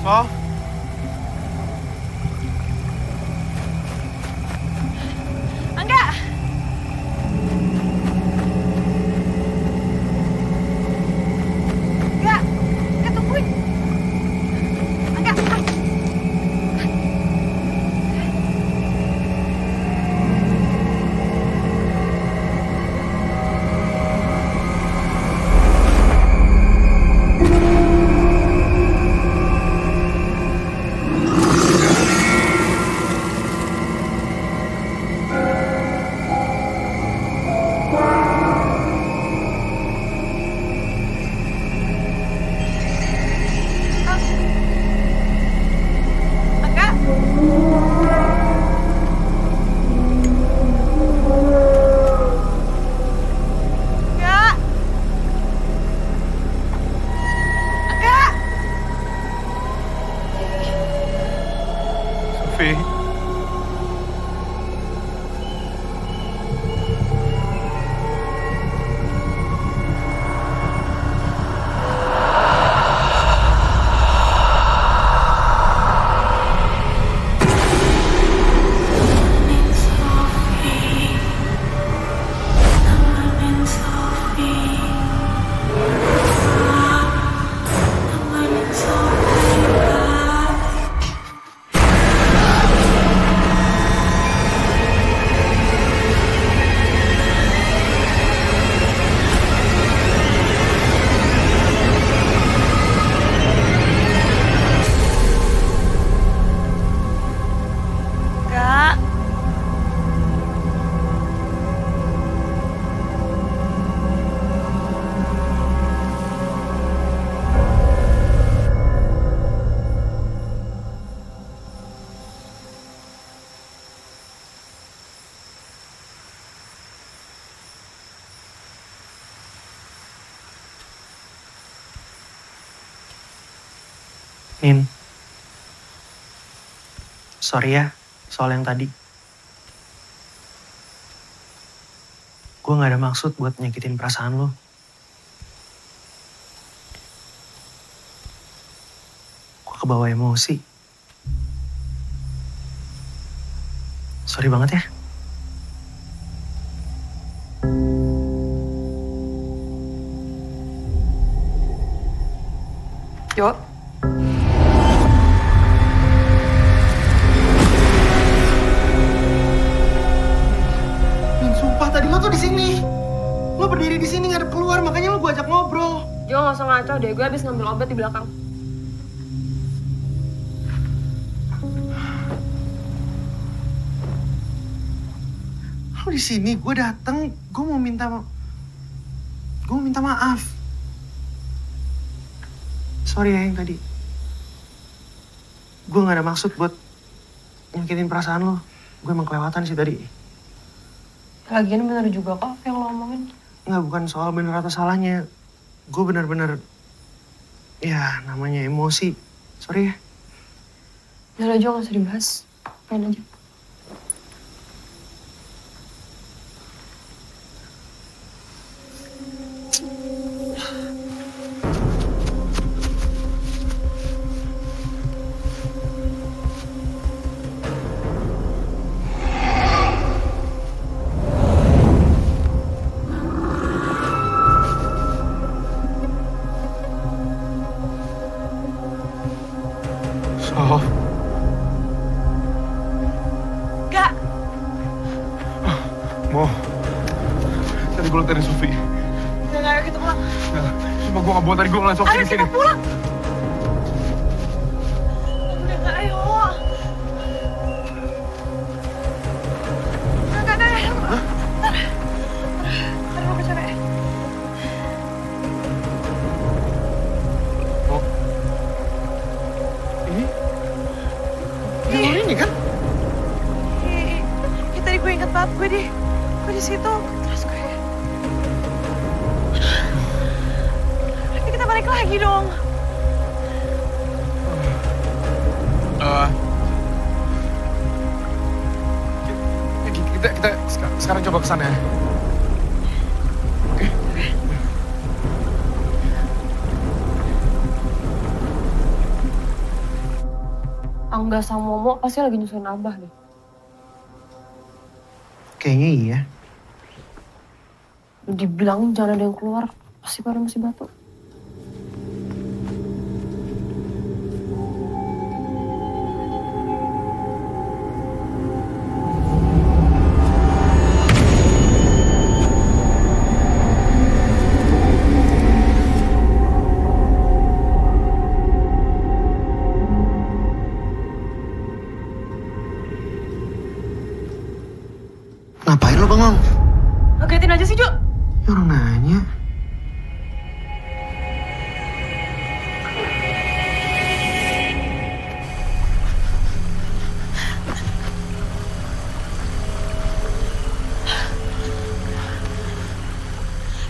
So? Enggak. Enggak. Enggak, tungguin. Nin. Sorry ya, soal yang tadi. Gue gak ada maksud buat nyakitin perasaan lo. Gue kebawa emosi. Sorry banget ya. Jo. Sumpah tadi lo tuh di sini. Lo berdiri di sini ngadep keluar, makanya lo gue ajak ngobrol. Jo nggak usah ngaco deh, gue habis ngambil obat di belakang. Lo di sini, gue datang, gue mau minta maaf. Sorry ya yang tadi. Gue gak ada maksud buat nyakitin perasaan lo. Gue emang kelewatan sih tadi. Lagian bener juga kok apa yang lo omongin. Nggak, bukan soal bener atau salahnya. Gue bener-bener, ya namanya emosi. Sorry ya. Udah Jo, gak usah dibahas. Main aja. Mo, tadi gue liat dari Sofi. Udah, ayo kita pulang. Cuma gue gak buat tadi gue ngeliat Sofi di sini. Ayo kita pulang. Udah, ayo. Enggak, ayo. Ntar lo capek. Mo, ini kan? Iya, tadi gue inget banget gue di situ. Terus gue. Tapi kita balik lagi dong. Kita sekarang coba kesana ya. Oke. Angga sama Momo pasti lagi nyusuin Abah deh. Kayaknya iya. Dibilang jangan ada yang keluar, pasti pada masih batuk. Ngapain lo bengong? Ngagetin aja sih, Jo. Ya orang nanya.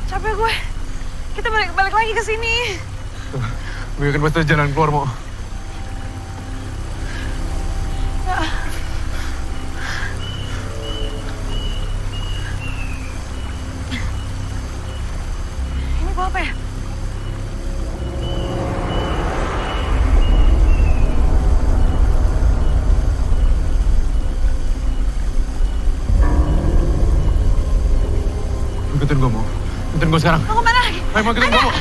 Capek gue. Kita balik lagi ke sini. Gue akan pasti jalan keluar, Mo. Ini gua apa ya? Ikutin gue, Mo. Ikutin gue sekarang. Mau kemana lagi? Ayo, Mo, ikutin gue, Mo.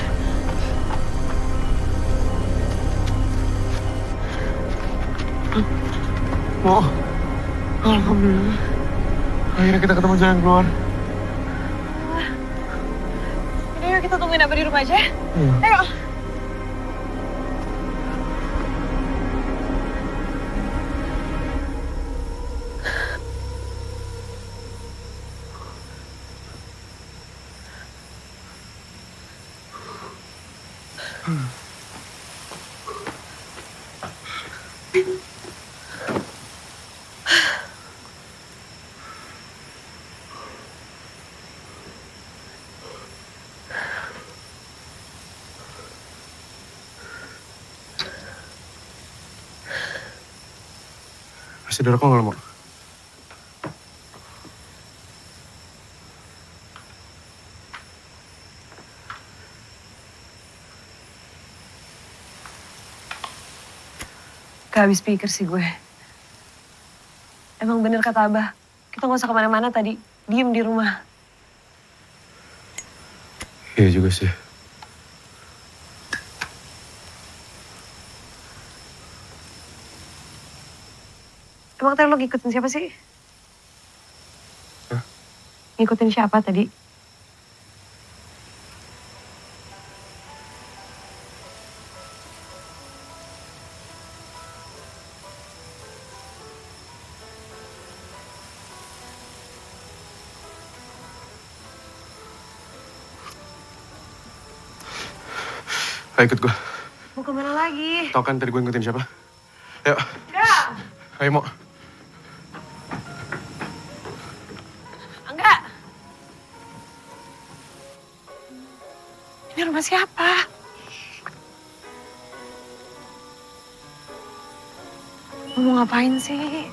Mo. Alhamdulillah. Akhirnya kita ketemu jalan keluar. Ayo kita tungguin Abah di rumah aja ya. Iya. Ayo. Saudara kok nggak mau? Gak habis pikir sih gue. Emang bener kata Abah, kita gak usah kemana-mana tadi. Diem di rumah. Iya juga sih. Emang tadi lo ngikutin siapa sih? Hah? Ngikutin siapa tadi? Ayo ikut gue. Mau kemana lagi? Tau kan tadi gue ngikutin siapa? Ayo. Enggak. Ayo mau. Enggak. Ini rumah siapa? Lo mau ngapain sih?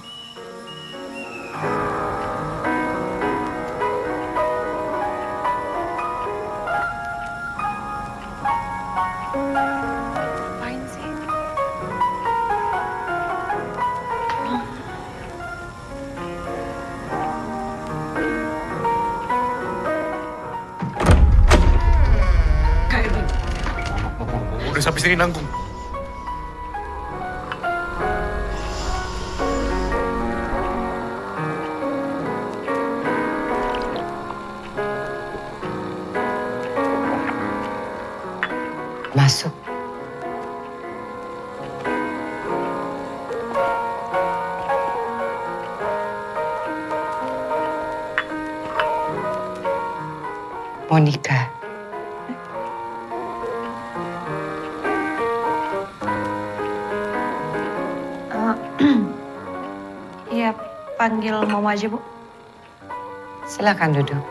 Ngapain sih? Udah sampai sini nanggung. Masuk. Monica. Iya, panggil Mama aja, Bu. Silakan duduk.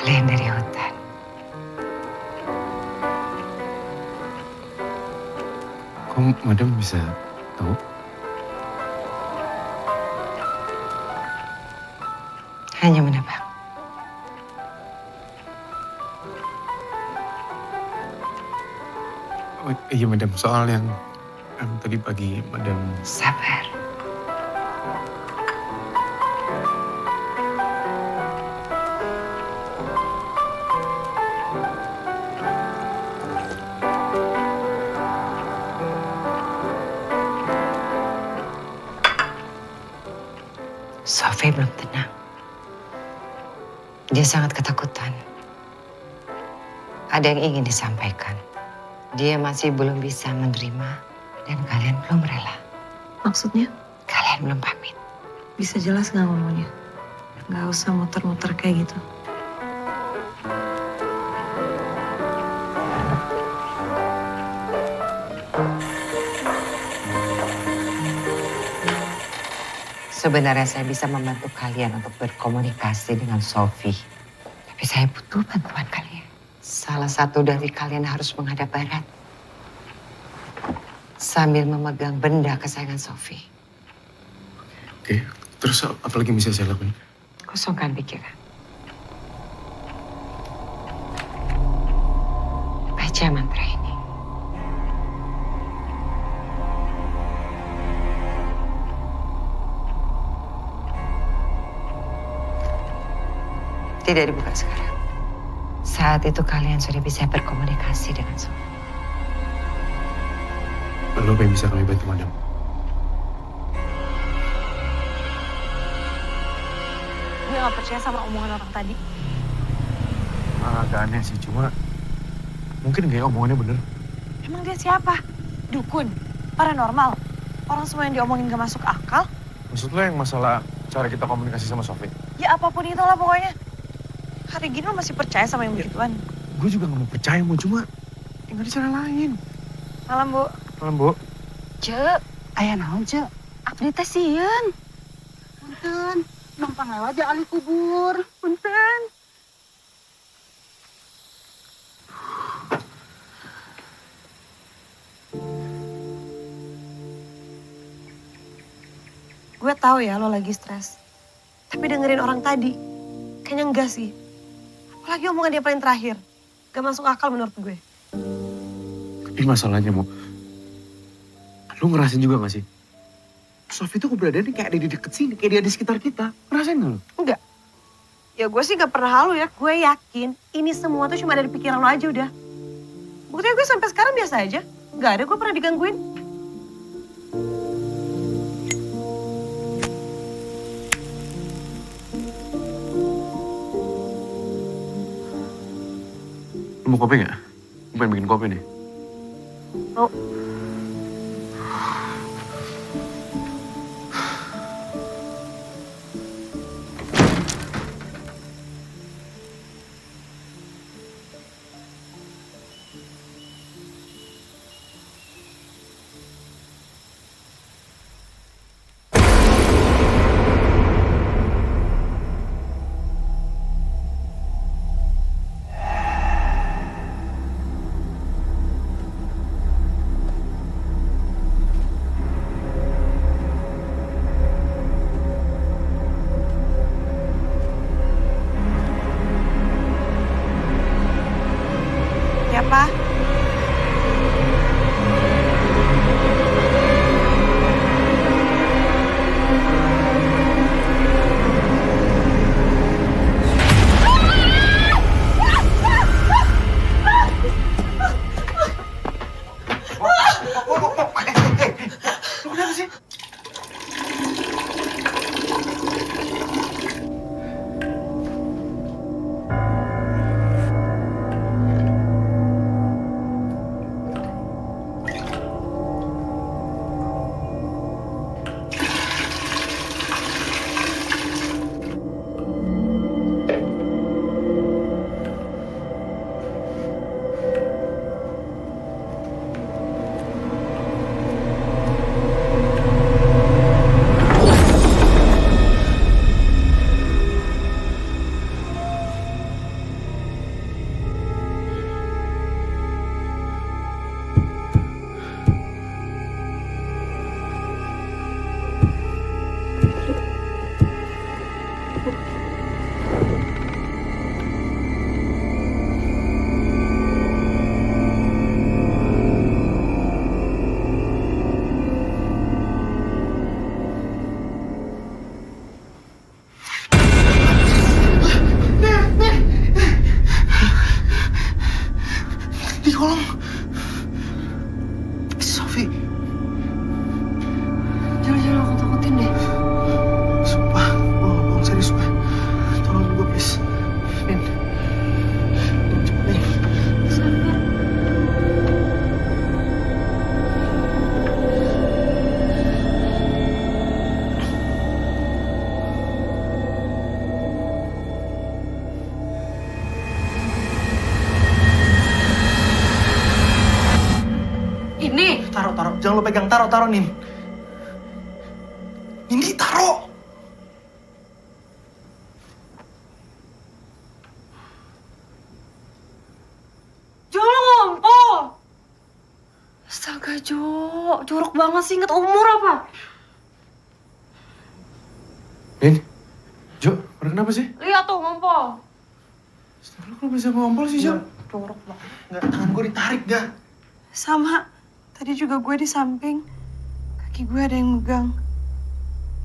Kalian dari hutan. Kok madam bisa tahu? Hanya menebak. Oh, iya madam, soal yang tadi pagi madam. Sabar. Sophie belum tenang. Dia sangat ketakutan. Ada yang ingin disampaikan. Dia masih belum bisa menerima dan kalian belum rela. Maksudnya? Kalian belum pamit. Bisa jelas nggak ngomongnya? Nggak usah muter-muter kayak gitu. Sebenarnya saya bisa membantu kalian untuk berkomunikasi dengan Sophie. Tapi saya butuh bantuan kalian. Salah satu dari kalian harus menghadap barat. Sambil memegang benda kesayangan Sophie. Oke, terus apa lagi yang bisa saya lakukan? Kosongkan pikiran. Baca mantra ini. Tidak dibuka sekarang. Saat itu kalian sudah bisa berkomunikasi dengan Sophie. Lalu apa yang bisa kami bantu madam? Gue gak percaya sama omongan orang tadi. Agak aneh sih, cuma mungkin kayak omongannya bener. Emang dia siapa? Dukun? Paranormal? Orang semua yang diomongin gak masuk akal? Maksud lo yang masalah cara kita komunikasi sama Sophie? Ya apapun itulah pokoknya. Hari gini lo masih percaya sama yang begituan? Gue juga gak mau percaya mau, cuma tinggal di cara lain. Malam, Bu. Malam, Bu. Cek, aya naon, Cek? Abdi teh sieun. Punten, numpang lewat aja ali kubur. Punten. Gue tahu ya lo lagi stres. Tapi dengerin orang tadi, kayaknya enggak sih. Apalagi omongan dia paling terakhir. Gak masuk akal menurut gue. Tapi masalahnya, Mo, lu ngerasain juga gak sih? Sofi tuh keberadaannya kayak ada di deket sini, kayak dia di sekitar kita. Ngerasain gak lu? Enggak. Ya gue sih gak pernah halu ya. Gue yakin ini semua tuh cuma dari pikiran lo aja udah. Buktinya gue sampai sekarang biasa aja. Gak ada gue pernah digangguin. Lu mau kopi gak? Gue pengen bikin kopi nih. Mau. Ya, Pak. Lu kenapa sih? Tolong. Sofi. Jangan aku takutin deh. Sumpah, gue gak bohong serius gue. Tolong gue please. Nin. Nin cepet nih. Sabar. Ini. Taruh. Jangan lo pegang. Taruh, Nin. Ini taruh. Jo, lo ngompol. Astaga, Jo. Jorok banget sih, inget umur apa? Nin. Jo, kenapa sih? Lihat tuh, ngompol. Lu kok bisa ngompol sih, Jo? Jorok banget. Nggak, tangan gue ditarik, gak? Sama. Tadi juga gue di samping. Kaki gue ada yang megang.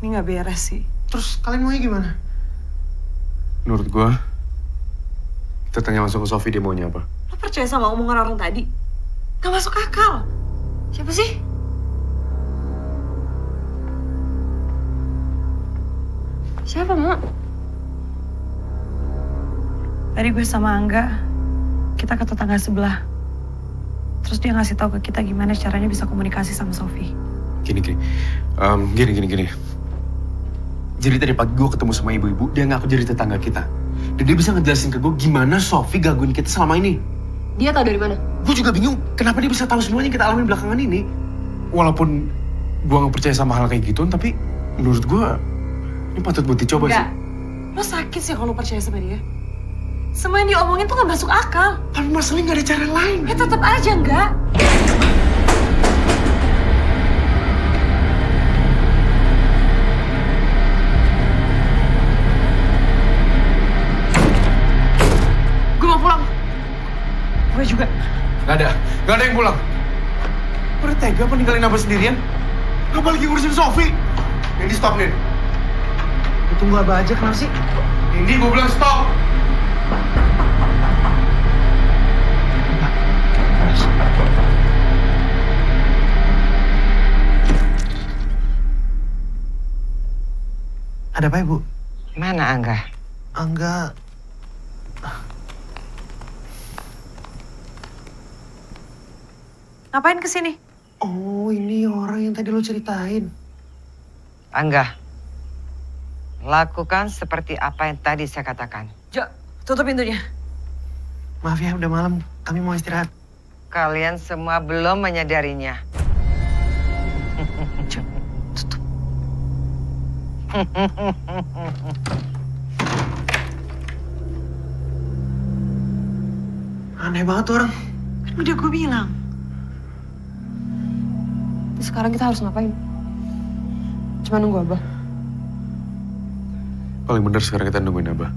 Ini nggak beres sih. Terus kalian maunya gimana? Menurut gue, kita tanya langsung ke Sofi dia maunya apa. Lo percaya sama omongan orang tadi? Gak masuk akal. Siapa sih? Siapa, Mak? Tadi gue sama Angga, kita ke tetangga sebelah. Terus dia ngasih tahu ke kita gimana caranya bisa komunikasi sama Sofi. Gini. Jadi tadi pagi gue ketemu sama ibu-ibu, dia ngaku jadi tetangga kita. Dan dia bisa ngejelasin ke gue gimana Sofi gangguin kita selama ini. Dia tahu dari mana? Gue juga bingung kenapa dia bisa tahu semuanya yang kita alamin belakangan ini. Walaupun gue gak percaya sama hal kayak gitu, tapi menurut gue ini patut buat dicoba sih. Enggak. Lo sakit sih kalau lo percaya sama dia. Semua yang diomongin tuh gak masuk akal. Tapi masalahnya gak ada cara lain. Ya tetap aja enggak. Gue mau pulang. Gue juga. Gak ada yang pulang. Udah tega apa ninggalin Abah sendirian? Abah lagi ngurusin Sofi. Ini stop, Nin. Tunggu Abah aja, kenapa sih? Ini gue bilang stop. Ada apa ya, Bu? Mana Angga? Angga... Ngapain kesini? Oh, ini orang yang tadi lo ceritain. Angga, lakukan seperti apa yang tadi saya katakan. Jo, tutup pintunya. Maaf ya, udah malam. Kami mau istirahat. Kalian semua belum menyadarinya. Tutup. Aneh banget tuh orang. Kan udah gue bilang. Sekarang kita harus ngapain? Cuma nunggu Abah. Paling bener sekarang kita nungguin Abah.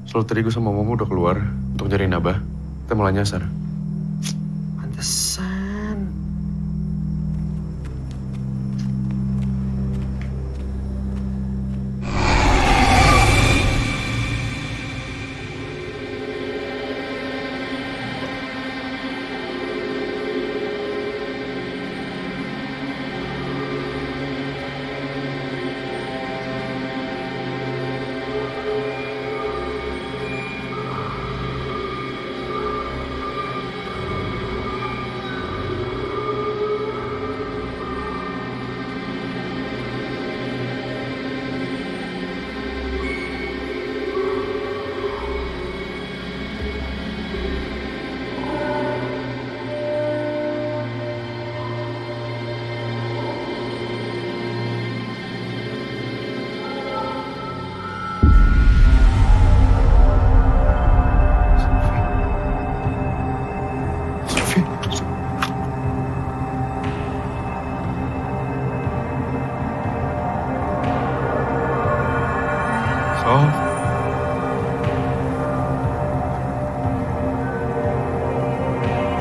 Soalnya tadi gue sama Momo udah keluar untuk nyariin Abah. Kita malah nyasar. Pantesan.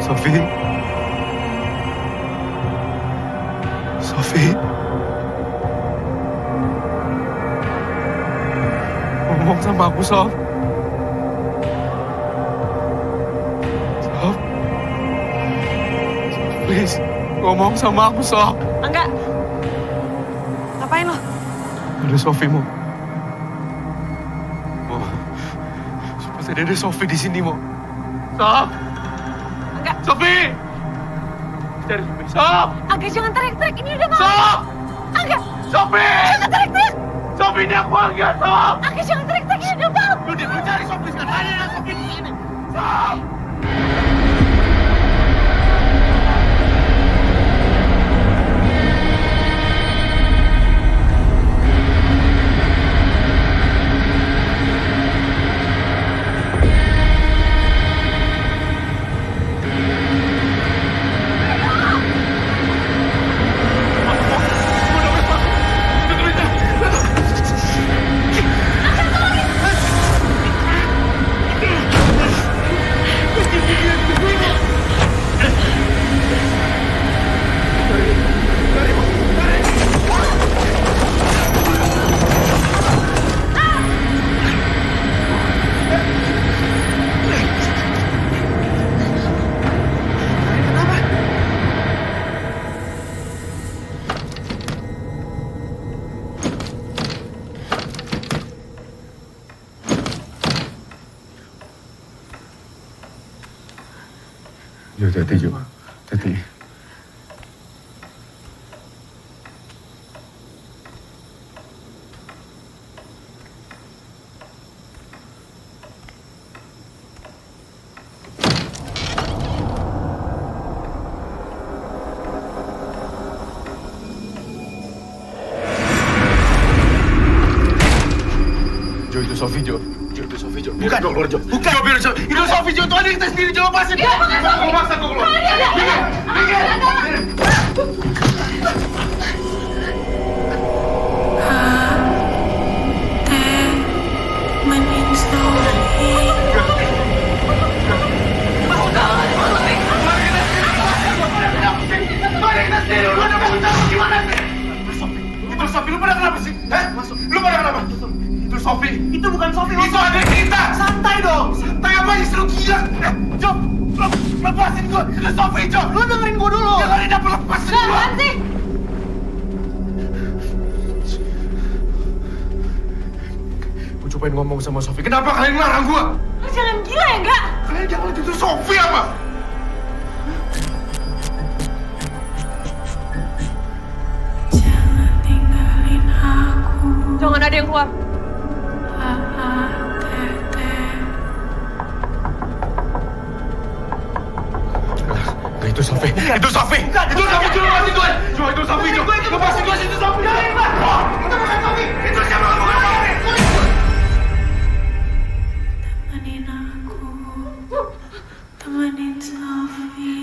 Sofi. Sofi. Ngomong sama aku, Sof. Sof. Please, ngomong sama aku, Sof. Angga. Ngapain lo? Ada Sofi, Mo. Mo. Pasti ada Sofi di sini, Mo. Sof. Sofi! Cari Sofi. Sof! Angga jangan teriak-teriak, ini udah malam. Sof! Angga! Sofi! Jangan teriak-teriak! Sofi, ini aku Angga, Sof! Angga jangan teriak-teriak, ini udah malam. Lu cari Sofi sekarang, ada Sofi di sini. Sof! Jo, hati-hati, Jo. Hati-hati. Sofi, Jo. Jo, itu Sofi, Jo. Bukan. Jo, keluar, Jo. Bukan. Jo, biar, Jo. Itu Sofi, Jo. Tuh, adik kita sendiri, Jo. Lepasin. Dia bukan Sofi. Gue maksa, gue keluar. Itu Sofi, lu pada kenapa sih? Masuk. Lu pada kenapa? Itu Sofi. Itu bukan Sofi. Itu adik kita. Santai dong. Santai apa sih, lu gila? Jo, lepasin gua. Itu Sofi, Jo. Lu dengerin gua dulu. Dengerin apa, lepasin gua. Apaan sih? Gua cobain ngomong sama Sofi. Kenapa kalian ngelarang gua? Lu jangan gila ya, enggak? Kalian jangan lihat itu Sofi apa? Jangan ada yang keluar. Itu Sofi. Itu Sofi. Itu Sofi. Jo, lepasin gue. Jo, itu Sofi, Jo. Lepasin gue, itu Sofi. Oh, itu bukan Sofi. Itu siapa? Bukan Sofi. Temenin aku, temenin Sofi.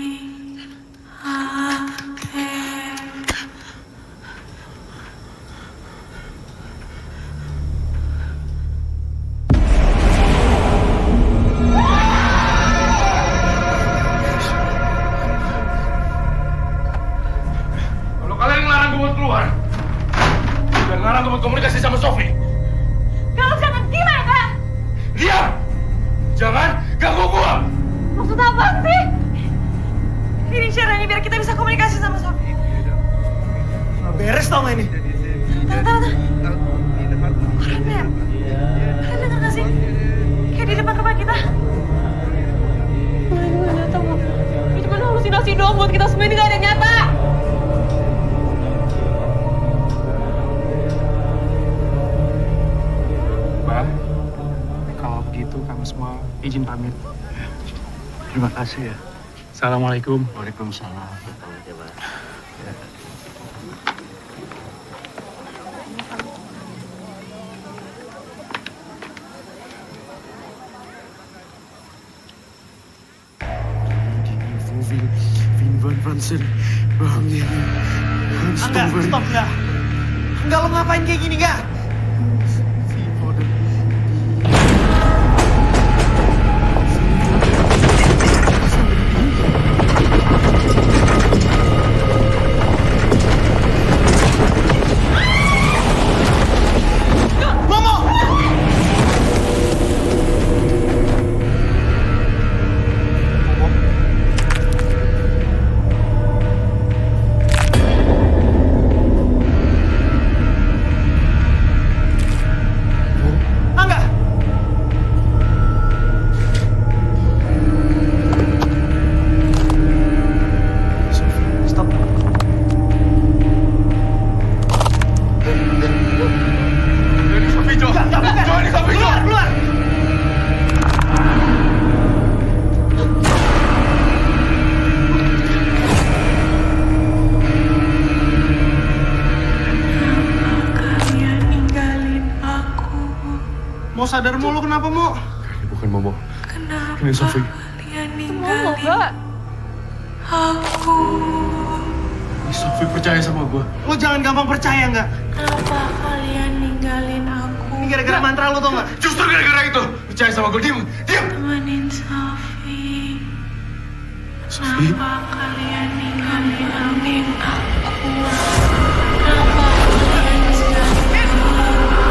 Kalau kalian ngelarang gue buat keluar, dan ngelarang gue buat komunikasi sama Sofi, Kalau jangan gila ya, enggak? diam. Jangan ganggu gue. Maksud apa sih? Ini caranya biar kita bisa komunikasi sama Sofi. Nggak beres tau nggak ini? Tahan. Keren ya? Kalian denger gak sih? Kayak di depan rumah kita. Gue gak nyata, Bu. Ini cuma halusinasi doang buat kita semua, ini gak ada yang nyata. Mbak, kalau begitu kami semua izin pamit. Terima kasih ya. Assalamualaikum. Waalaikumsalam. Enggak, stop enggak. Enggak, lo ngapain kayak gini, enggak? Mau sadar mulu kenapa, Mo? Ini bukan Momo. Kenapa Ini Sofi. kalian Momo, ninggalin Mbak. aku? Ini Sofi percaya sama gue. Lo jangan gampang percaya, nggak? Kenapa kalian ninggalin aku? Ini gara-gara mantra lo, tau nggak? Justru gara-gara itu. Percaya sama gue. Diam. Diam. Temenin Sofi. Sofi. Kenapa kalian ninggalin aku? Kenapa kalian ninggalin aku?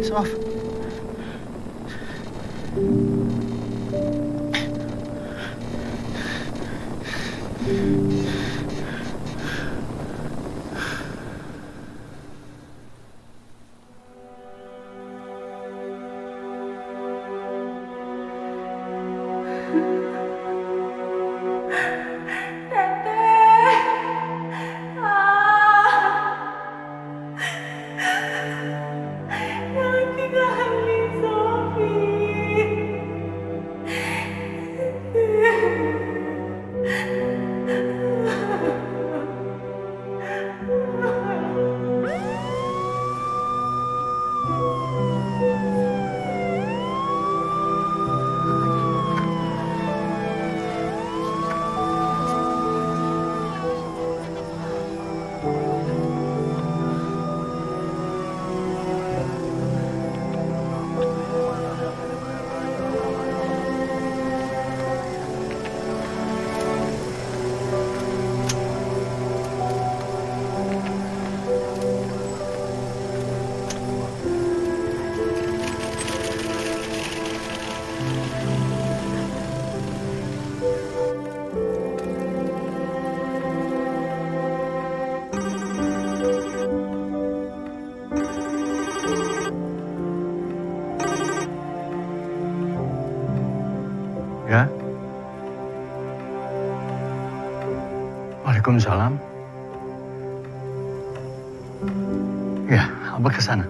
Sof. Ya. Waalaikumsalam. Ya, Abah ke sana.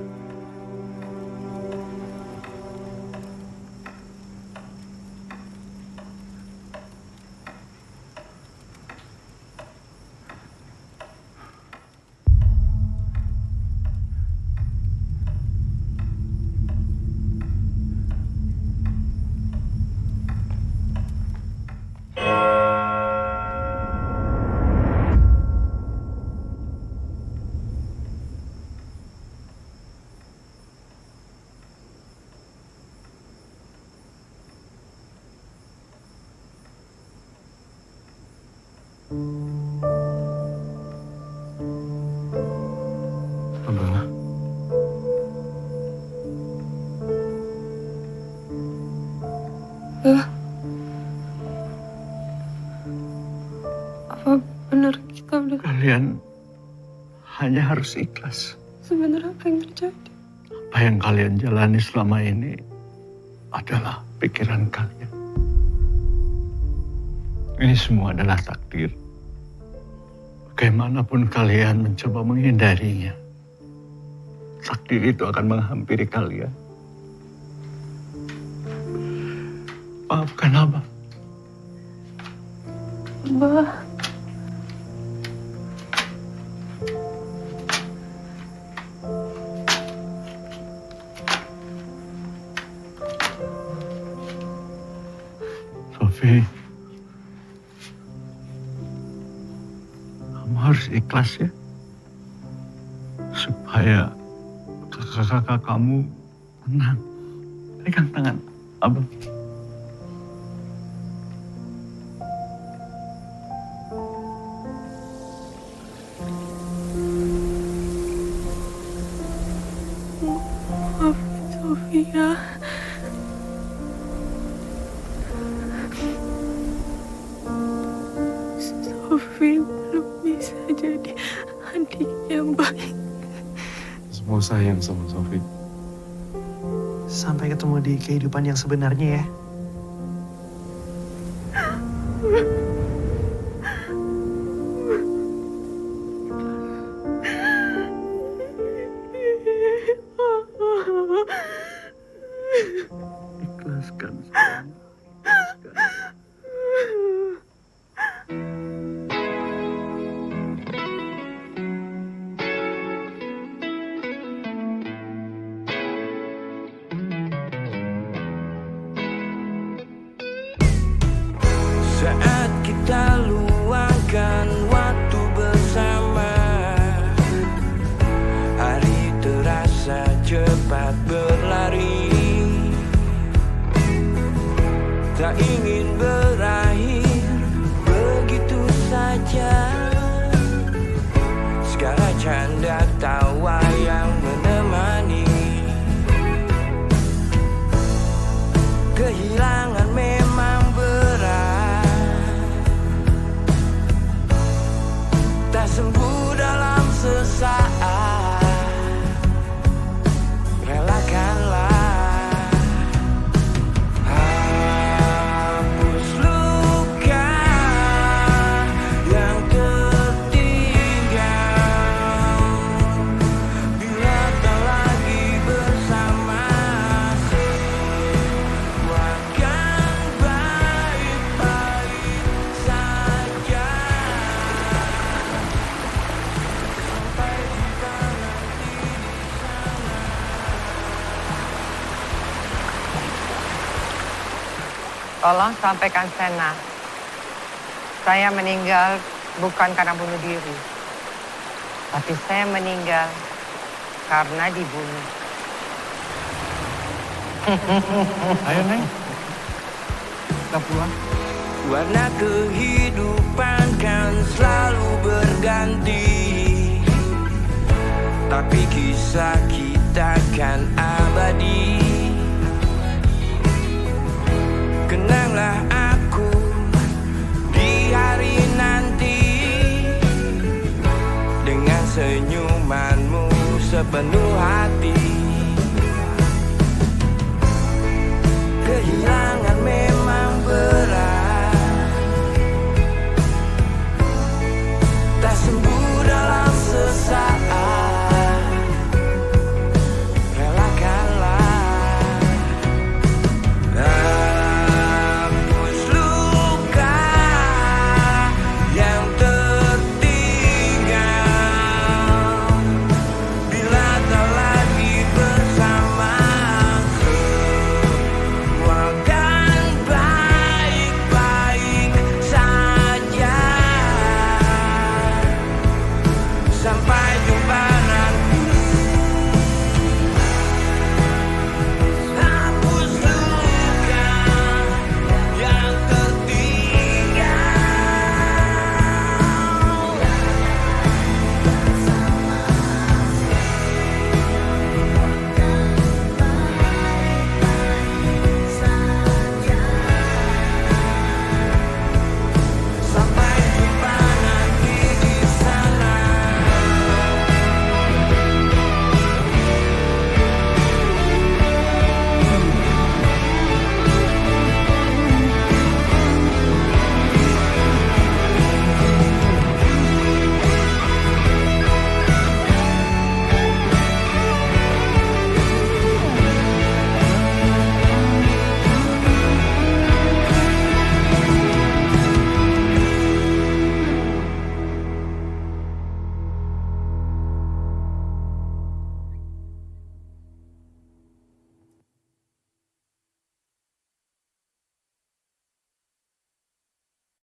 Abah. Apa benar kita udah... Kalian hanya harus ikhlas. Sebenarnya apa yang terjadi? Apa yang kalian jalani selama ini adalah pikiran kalian. Ini semua adalah takdir. Bagaimanapun kalian mencoba menghindarinya, takdir itu akan menghampiri kalian. Maafkan Abah. Abah. Sofi, kamu harus ikhlas ya, supaya kakak-kakak kamu tenang. Pegang tangan Abah. Maaf, Sofia. Sofi belum bisa jadi adik yang baik. Semua sayang sama Sofi. Sampai ketemu di kehidupan yang sebenarnya ya. Ikhlaskan semuanya. tak ingin berakhir begitu saja. Segala canda tawa yang menemani. Kehilangan memang berat, tak sembuh dalam sesaat. Relakanlah hapus luka yang tertinggal. Bila tak lagi bersama, sewakan baik-baik saja. Sampai kita nanti di sana. Tolong sampaikan Sena, saya meninggal bukan karena bunuh diri, tapi saya meninggal karena dibunuh. Ayo, Neng. Kita pulang. Warna kehidupan kan selalu berganti, tapi kisah kita kan abadi. Kenanglah aku di hari nanti, dengan senyumanmu sepenuh hati. Kehilangan